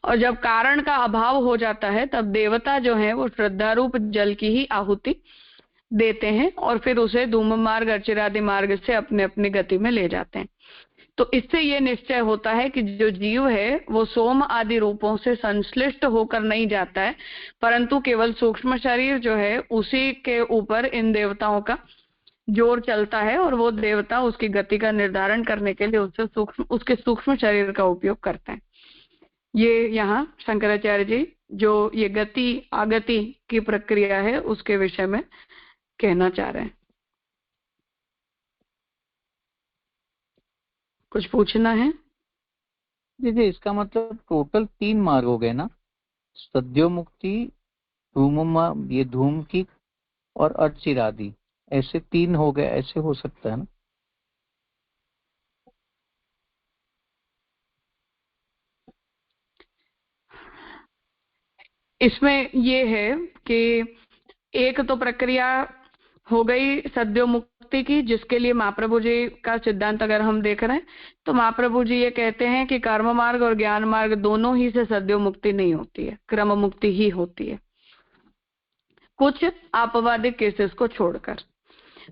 और जब कारण का अभाव हो जाता है तब देवता जो है वो श्रद्धारूप जल की ही आहुति देते हैं और फिर उसे धूम मार्ग अर्चिरादि मार्ग से अपने अपनी गति में ले जाते हैं। तो इससे ये निश्चय होता है कि जो जीव है वो सोम आदि रूपों से संश्लिष्ट होकर नहीं जाता है, परंतु केवल सूक्ष्म शरीर जो है उसी के ऊपर इन देवताओं का जोर चलता है, और वो देवता उसकी गति का निर्धारण करने के लिए उसके सूक्ष्म शरीर का उपयोग करते हैं। ये यहाँ शंकराचार्य जी जो ये गति आगति की प्रक्रिया है उसके विषय में कहना चाह रहे हैं। कुछ पूछना है? दीदी इसका मतलब टोटल 3 मार्ग हो गए ना, सद्यो मुक्ति, ये धूम की और अर्चिरादि, ऐसे 3 हो गए, ऐसे हो सकता है ना? इसमें ये है कि एक तो प्रक्रिया हो गई सद्यो मुक्ति की, जिसके लिए महाप्रभु जी का सिद्धांत अगर हम देख रहे हैं तो महाप्रभु जी ये कहते हैं कि कर्म मार्ग और ज्ञान मार्ग दोनों ही से सद्यो मुक्ति नहीं होती है, क्रम मुक्ति ही होती है, कुछ आपवादिक केसेस को छोड़कर।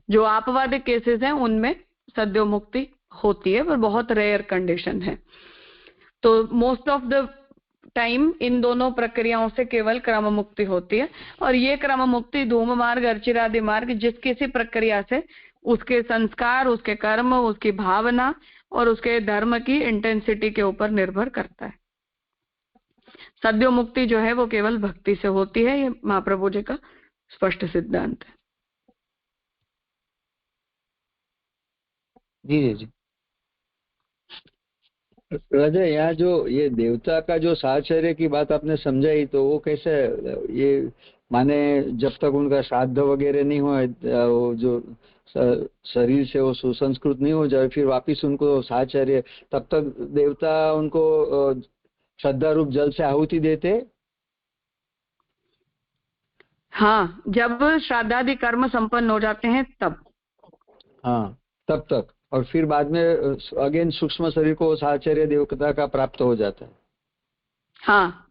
जो आपवादिक केसेस हैं उनमें सद्यो मुक्ति होती है, पर बहुत रेयर कंडीशन है। तो most of the time in दोनों प्रक्रियाओं से केवल क्रम मुक्ति होती है, और ये क्रम मुक्ति धूम मार्ग अर्चिरादि मार्ग जिस किसी प्रक्रिया से उसके संस्कार, उसके कर्म, उसकी भावना और उसके धर्म की इंटेंसिटी के ऊपर निर्भर करता है। सद्यो मुक्ति जो है वो केवल भक्ति से होती है, ये महाप्रभु जी का स्पष्ट सिद्धांत है। जी जी जी। राजा, यहाँ जो ये देवता का जो साहचर्य की बात आपने समझाई, तो वो कैसे, ये माने जब तक उनका श्राद्ध वगैरह नहीं हो, वो जो शरीर से वो सुसंस्कृत नहीं हो जाए, फिर वापिस उनको साहचर्य, तब तक देवता उनको श्रद्धा रूप जल से आहुति देते। हाँ, जब श्राद्धादि कर्म संपन्न हो जाते हैं तब। हाँ, तब तक। और फिर बाद में अगेन सूक्ष्म शरीर को साहचर्य देवता का प्राप्त हो जाता है। हाँ,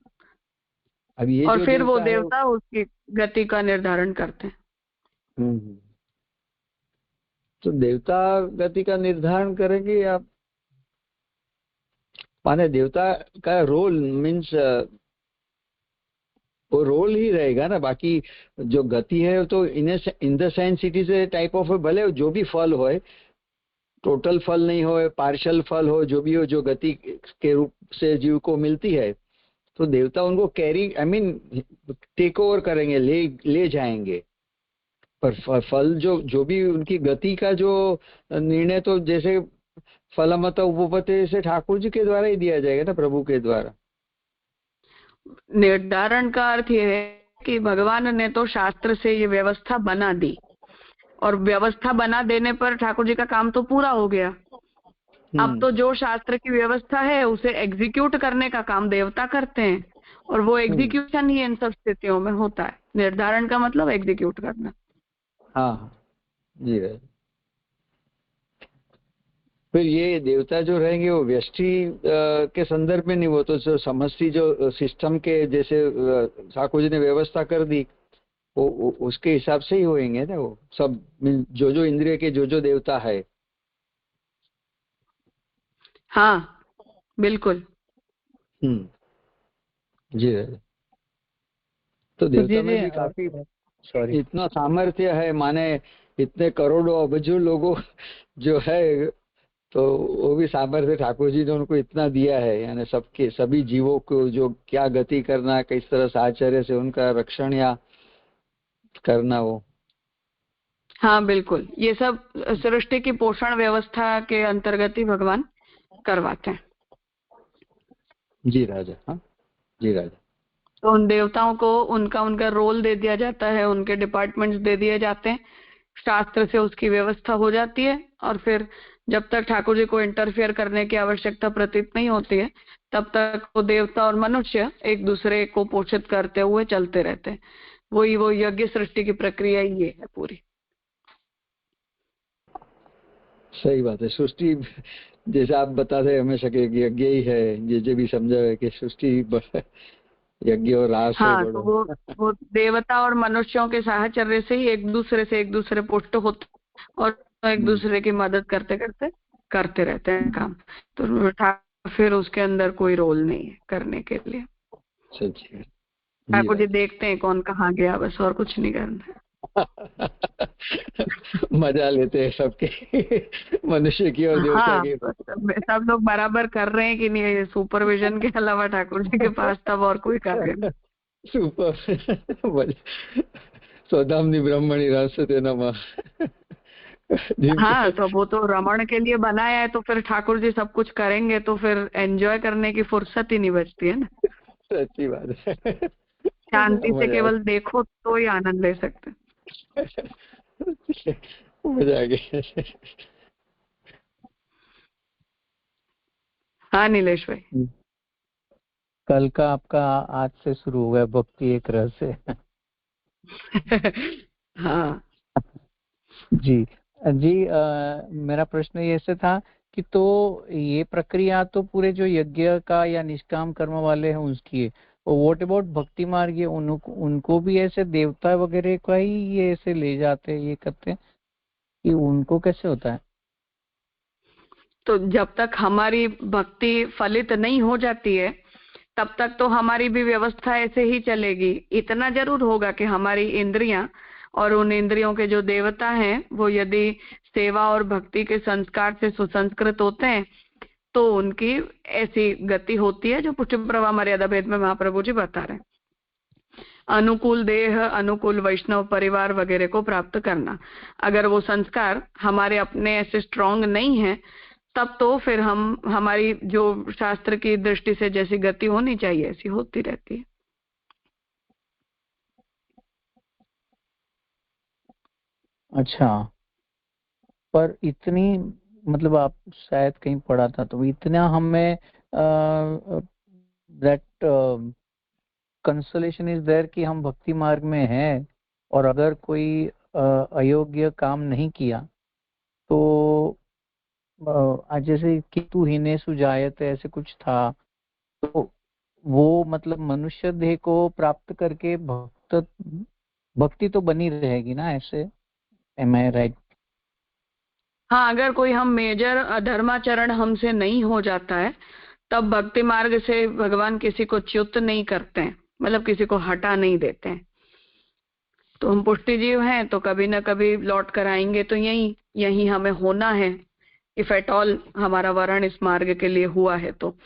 अब ये और जो फिर वो देवता देवता उसकी गति का निर्धारण करते हैं। तो देवता गति का निर्धारण करेंगे आप, माने देवता का रोल मीन्स वो रोल ही रहेगा ना, बाकी जो गति है तो in the sense it is a type of, भले जो भी फल हो, टोटल फल नहीं हो, पार्शियल फल हो, जो भी हो, जो गति के रूप से जीव को मिलती है, तो देवता उनको carry, I mean take over करेंगे, ले जाएंगे। पर फल जो भी उनकी गति का जो निर्णय, तो जैसे फलमत उपपत्ति से ठाकुर जी के द्वारा ही दिया जाएगा ना, प्रभु के द्वारा। निर्धारण का अर्थ ये है कि भगवान ने तो शास्त्र से ये व्यवस्था बना दी, और व्यवस्था बना देने पर ठाकुर जी का काम तो पूरा हो गया। अब तो जो शास्त्र की व्यवस्था है उसे एग्जीक्यूट करने का काम देवता करते हैं, और वो एग्जीक्यूशन ही इन सब स्थितियों में होता है। निर्धारण का मतलब एग्जीक्यूट करना। हाँ जी। फिर ये देवता जो रहेंगे वो व्यष्टि के संदर्भ में नहीं, वो तो जो समष्टि जो सिस्टम के जैसे ठाकुर जी ने व्यवस्था कर दी, वो उसके हिसाब से ही होंगे ना, वो सब जो इंद्रिय के जो देवता है। हाँ बिल्कुल। जी। तो देवता में भी काफी इतना सामर्थ्य है, माने इतने करोड़ों अबजों लोगों जो है, तो वो भी सामर्थ्य ठाकुर जी ने उनको इतना दिया है, यानी सबके सभी जीवों को जो क्या गति करना, किस तरह से आचार्य से उनका रक्षण या करना वो। हाँ बिल्कुल, ये सब सृष्टि की पोषण व्यवस्था के अंतर्गत ही भगवान करवाते हैं। जी राजा। हाँ जी राजा। तो उन देवताओं को उनका रोल दे दिया जाता है, उनके डिपार्टमेंट्स दे दिए जाते हैं, शास्त्र से उसकी व्यवस्था हो जाती है, और फिर जब तक ठाकुर जी को इंटरफेयर करने की आवश्यकता प्रतीत नहीं होती है, तब तक वो देवता और मनुष्य एक दूसरे को पोषित करते हुए चलते रहते हैं। वो यज्ञ सृष्टि की प्रक्रिया ही ये है पूरी। सही बात है। सृष्टि जैसे आप बताते हमेशा कि यज्ञ ही है, जे भी समझा है कि सृष्टि यज्ञ और रास हाँ, है। तो वो देवता और मनुष्यों के साहचर्य से ही एक दूसरे पुष्ट होते और एक दूसरे की मदद करते रहते हैं काम। तो फिर उसके अंदर कोई रोल नहीं है करने के लिए। ठाकुर जी देखते हैं कौन कहाँ गया, बस, और कुछ नहीं करना। मजा लेते हैं सबके, मनुष्य की और देवता की। सब लोग बराबर कर रहे हैं कि नहीं, सुपरविजन के अलावा ठाकुर जी के पास तब और कोई कार्य नहीं। सुपर स्वधामनी ब्रह्मणि रहस्यते नमः। हाँ, तो वो तो रमण के लिए बनाया है, तो फिर ठाकुर जी सब कुछ करेंगे तो फिर एंजॉय करने की फुर्सत ही नहीं बचती है ना। सच्ची बात है। शांति से केवल देखो तो ही आनंद ले सकते। मजा आ गया। हाँ नीलेश भाई, कल का आपका आज से शुरू हो गया भक्ति एक रस से। हाँ जी जी। मेरा प्रश्न ये से था कि तो ये प्रक्रिया तो पूरे जो यज्ञ का या निष्काम कर्म वाले हैं उसकी है, और व्हाट अबाउट भक्ति मार्ग, ये उनको भी ऐसे देवता वगैरह का ही ये ऐसे ले जाते हैं, ये करते हैं कि उनको कैसे होता है? तो जब तक हमारी भक्ति फलित नहीं हो जाती है तब तक तो हमारी भी व्यवस्था ऐसे ही चलेगी। इतना जरूर होगा कि हमारी इंद्रियां और उन इंद्रियों के जो देवता हैं वो यदि सेवा और भक्ति के संस्कार से सुसंस्कृत होते हैं तो उनकी ऐसी गति होती है जो पुष्टि प्रवाह मर्यादा भेद में महाप्रभु जी बता रहे हैं। अनुकूल देह, अनुकूल वैष्णव परिवार वगैरह को प्राप्त करना, अगर वो संस्कार हमारे अपने ऐसे स्ट्रांग नहीं है तब तो फिर हमारी जो शास्त्र की दृष्टि से जैसी गति होनी चाहिए ऐसी होती रहती है। अच्छा, पर इतनी मतलब आप शायद कहीं पढ़ा था तो इतना हमें दैट कंसोलेशन इज देयर कि हम भक्ति मार्ग में हैं, और अगर कोई अयोग्य काम नहीं किया तो जैसे कि तू हीने सुजायत ऐसे कुछ था, तो वो मतलब मनुष्य देह को प्राप्त करके भक्ति तो बनी रहेगी ना ऐसे, एम आई राइट? हाँ, अगर कोई हम मेजर अधर्माचरण हमसे नहीं हो जाता है तब भक्ति मार्ग से भगवान किसी को च्युत नहीं करते हैं, मतलब किसी को हटा नहीं देते हैं। तो हम पुष्टि जीव हैं तो कभी ना कभी लौट कर आएंगे, तो यही हमें होना है, इफ एट ऑल हमारा वर्ण इस मार्ग के लिए हुआ है। तो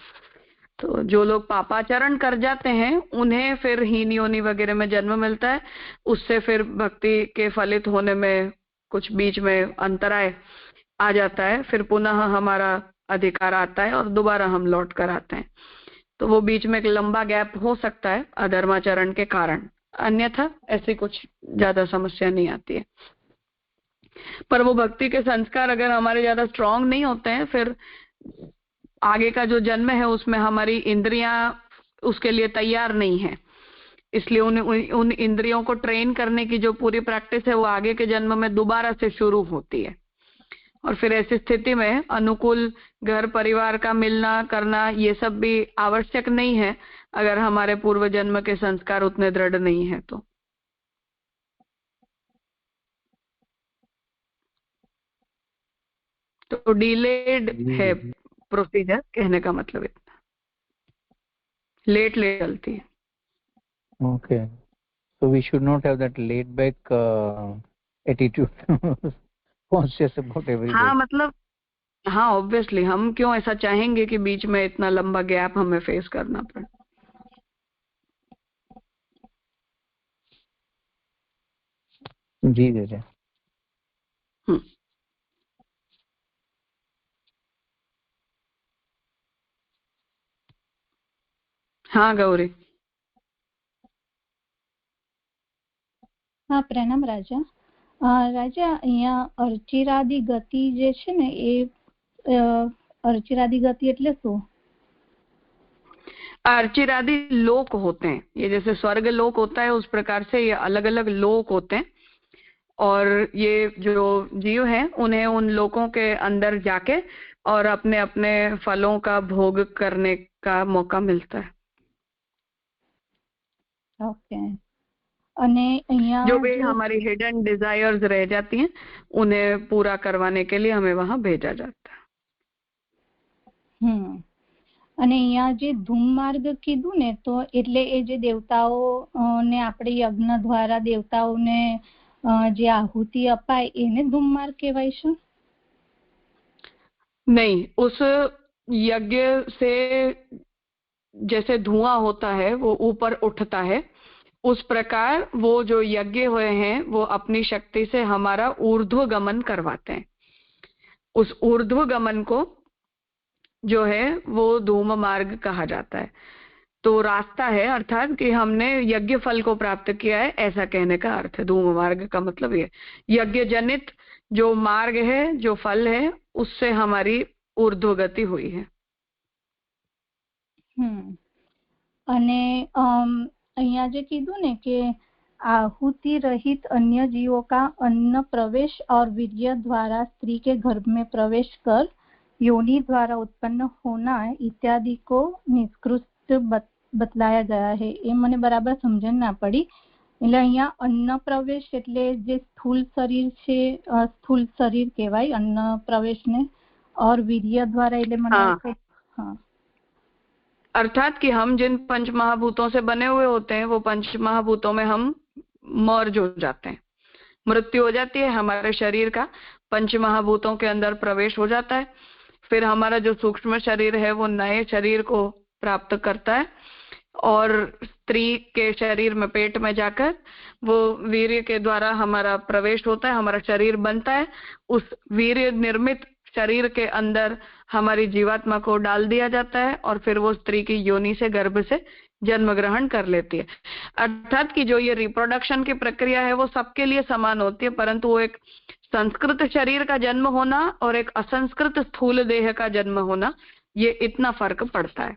जो लोग पापाचरण कर जाते हैं उन्हें फिर हीन योनि वगैरह में जन्म मिलता है, उससे फिर भक्ति के फलित होने में कुछ बीच में अंतराय आ जाता है, फिर पुनः हमारा अधिकार आता है और दोबारा हम लौट कर आते हैं। तो वो बीच में एक लंबा गैप हो सकता है अधर्माचरण के कारण, अन्यथा ऐसी कुछ ज्यादा समस्या नहीं आती है। पर वो भक्ति के संस्कार अगर हमारे ज्यादा स्ट्रांग नहीं होते हैं, फिर आगे का जो जन्म है उसमें हमारी इंद्रियां उसके लिए तैयार नहीं है, इसलिए उन इंद्रियों को ट्रेन करने की जो पूरी प्रैक्टिस है वो आगे के जन्म में दोबारा से शुरू होती है। और फिर ऐसी स्थिति में अनुकूल घर परिवार का मिलना करना ये सब भी आवश्यक नहीं है, अगर हमारे पूर्व जन्म के संस्कार उतने दृढ़ नहीं है तो डिलेड है प्रोसीजर, कहने का मतलब इतना, लेट चलती है। Okay, so we should not have that laid back attitude conscious about everything. हाँ, मतलब हाँ, ऑब्वियसली हम क्यों ऐसा चाहेंगे कि बीच में इतना लंबा गैप हमें फेस करना पड़े। जी जी। हाँ गौरी। हाँ, प्रणाम राजा। राजा, અહીંયા અર્ચિરાદી ગતિ જે છે ને એ અર્ચિરાદી ગતિ એટલે શું? अर्चिरादि लोक होते हैं, ये जैसे स्वर्ग लोक होता है उस प्रकार से ये अलग अलग लोक होते हैं, और ये जो जीव हैं उन्हें उन लोकों के अंदर जाके और अपने अपने फलों का भोग करने का मौका मिलता है। ओके। અને અહીંયા जो भी हमारी हिडन डिजायर्स रह जाती हैं उन्हें पूरा करवाने के लिए हमें वहां भेजा जाता है। અને અહીંયા જે ધૂમ માર્ગ કીધું ને, તો એટલે એ જે દેવતાઓ ને આપણે યજ્ઞ દ્વારા દેવતાઓને જે આહુતિ અપાય એને ધૂમ માર્ગ કહેવાય છે? नहीं, उस यज्ञ से जैसे धुआं होता है वो ऊपर उठता है, उस प्रकार वो जो यज्ञ हुए हैं वो अपनी शक्ति से हमारा ऊर्ध्व गमन करवाते हैं। उस ऊर्ध्व गमन को जो है वो धूम मार्ग कहा जाता है। तो रास्ता है, अर्थात कि हमने यज्ञ फल को प्राप्त किया है, ऐसा कहने का अर्थ है। धूम मार्ग का मतलब ये यज्ञ जनित जो मार्ग है, जो फल है, उससे हमारी ऊर्ध्व गति हुई है। અને અહીંયા જે કીધું ને કે आहुति रहित अन्य जीवों का अन्न प्रवेश और वीर्य द्वारा स्त्री के गर्भ में प्रवेश कर योनि द्वारा उत्पन्न होना इत्यादि को निष्कृष्ट बतलाया गया है। ये મને બરાબર સમજણ ના પડી। એટલે અહીંયા અન્ન પ્રવેશ એટલે જે સ્થૂલ શરીર છે, સ્થૂલ શરીર કહેવાય અન્ન પ્રવેશ ने, और वीर्य द्वारा એટલે મને हाँ, अर्थात कि हम जिन पंच महाभूतों से बने हुए होते हैं वो पंच महाभूतों में हम मर्ज हो जाते हैं, मृत्यु हो जाती है, हमारे शरीर का पंच महाभूतों के अंदर प्रवेश हो जाता है, फिर हमारा जो सूक्ष्म शरीर है वो नए शरीर को प्राप्त करता है और स्त्री के शरीर में पेट में जाकर वो वीर्य के द्वारा हमारा प्रवेश होता है, हमारा शरीर बनता है। उस वीर्य निर्मित शरीर के अंदर हमारी जीवात्मा को डाल दिया जाता है और फिर वो स्त्री की योनि से, गर्भ से जन्म ग्रहण कर लेती है। अर्थात कि जो ये रिप्रोडक्शन की प्रक्रिया है वो सबके लिए समान होती है, परंतु वो एक संस्कृत शरीर का जन्म होना और एक असंस्कृत स्थूल देह का जन्म होना, ये इतना फर्क पड़ता है।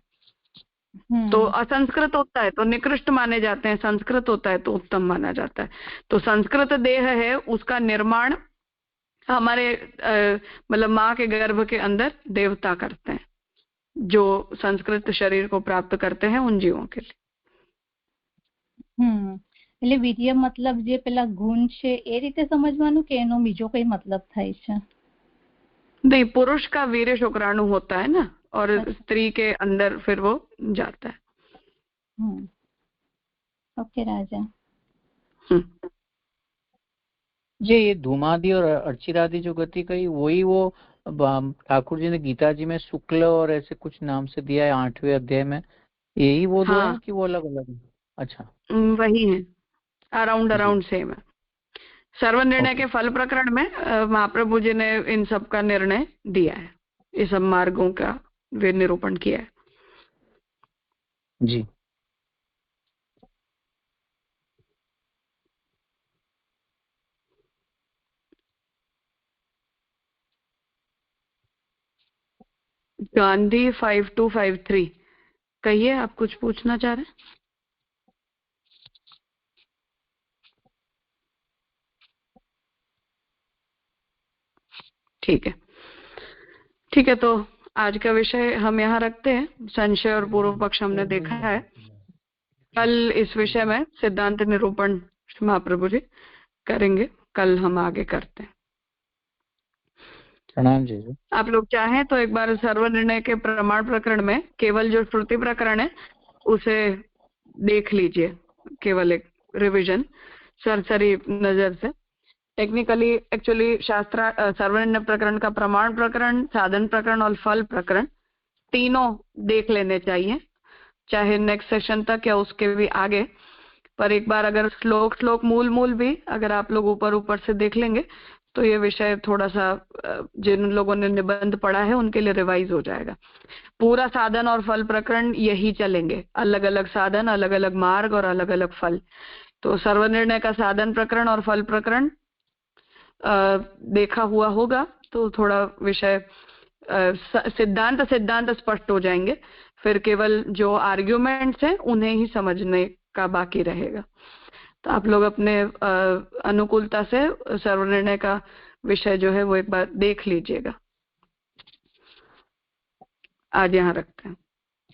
तो असंस्कृत होता है तो निकृष्ट माने जाते हैं, संस्कृत होता है तो उत्तम माना जाता है। तो संस्कृत देह है, उसका निर्माण हमारे मतलब माँ के गर्भ के अंदर देवता करते हैं, जो संस्कृत शरीर को प्राप्त करते हैं उन जीवों के लिए। એટલે વીર્ય મતલબ જે પેલા ગુણ છે એ રીતે સમજવાનું કે એનો બીજો કઈ મતલબ થાય છે? नहीं, पुरुष का वीर्य शुक्राणु होता है ना, और स्त्री के अंदर फिर वो जाता है। ओके राजा जी, ये धूमादि और अर्चिरादि जो गति कही वही वो ठाकुर जी ने गीता जी में शुक्ल और ऐसे कुछ नाम से दिया है 8वें अध्याय में, यही वो दो है कि वो अलग अलग है? अच्छा, वही है, अराउंड सेम है। सर्वनिर्णय के फल प्रकरण में महाप्रभु जी ने इन सब का निर्णय दिया है, इस सब मार्गों का वे निरूपण किया है। जी। गांधी 5253, कहिए, आप कुछ पूछना चाह रहे हैं? ठीक है, ठीक है। तो आज का विषय हम यहाँ रखते हैं। संशय और पूर्व पक्ष हमने देखा है। कल इस विषय में सिद्धांत निरूपण महाप्रभु जी करेंगे। कल हम आगे करते हैं। प्रणाम जी। आप लोग चाहें तो एक बार सर्वनिर्णय के प्रमाण प्रकरण में केवल जो श्रुति प्रकरण है उसे देख लीजिए, केवल एक रिवीजन सरसरी नजर से। टेक्निकली एक्चुअली शास्त्र सर्वनिर्णय प्रकरण का प्रमाण प्रकरण, साधन प्रकरण और फल प्रकरण तीनों देख लेने चाहिए, चाहे नेक्स्ट सेशन तक या उसके भी आगे। पर एक बार अगर श्लोक मूल भी अगर आप लोग ऊपर से देख लेंगे तो ये विषय थोड़ा सा जिन लोगों ने निबंध पढ़ा है उनके लिए रिवाइज हो जाएगा। पूरा साधन और फल प्रकरण यही चलेंगे, अलग अलग साधन, अलग अलग मार्ग और अलग अलग फल। तो सर्वनिर्णय का साधन प्रकरण और फल प्रकरण देखा हुआ होगा तो थोड़ा विषय सिद्धांत स्पष्ट हो जाएंगे। फिर केवल जो आर्ग्यूमेंट्स हैं उन्हें ही समझने का बाकी रहेगा। तो आप लोग अपने अनुकूलता से सर्वनिर्णय का विषय जो है वो एक बार देख लीजिएगा। आज यहाँ रखते हैं।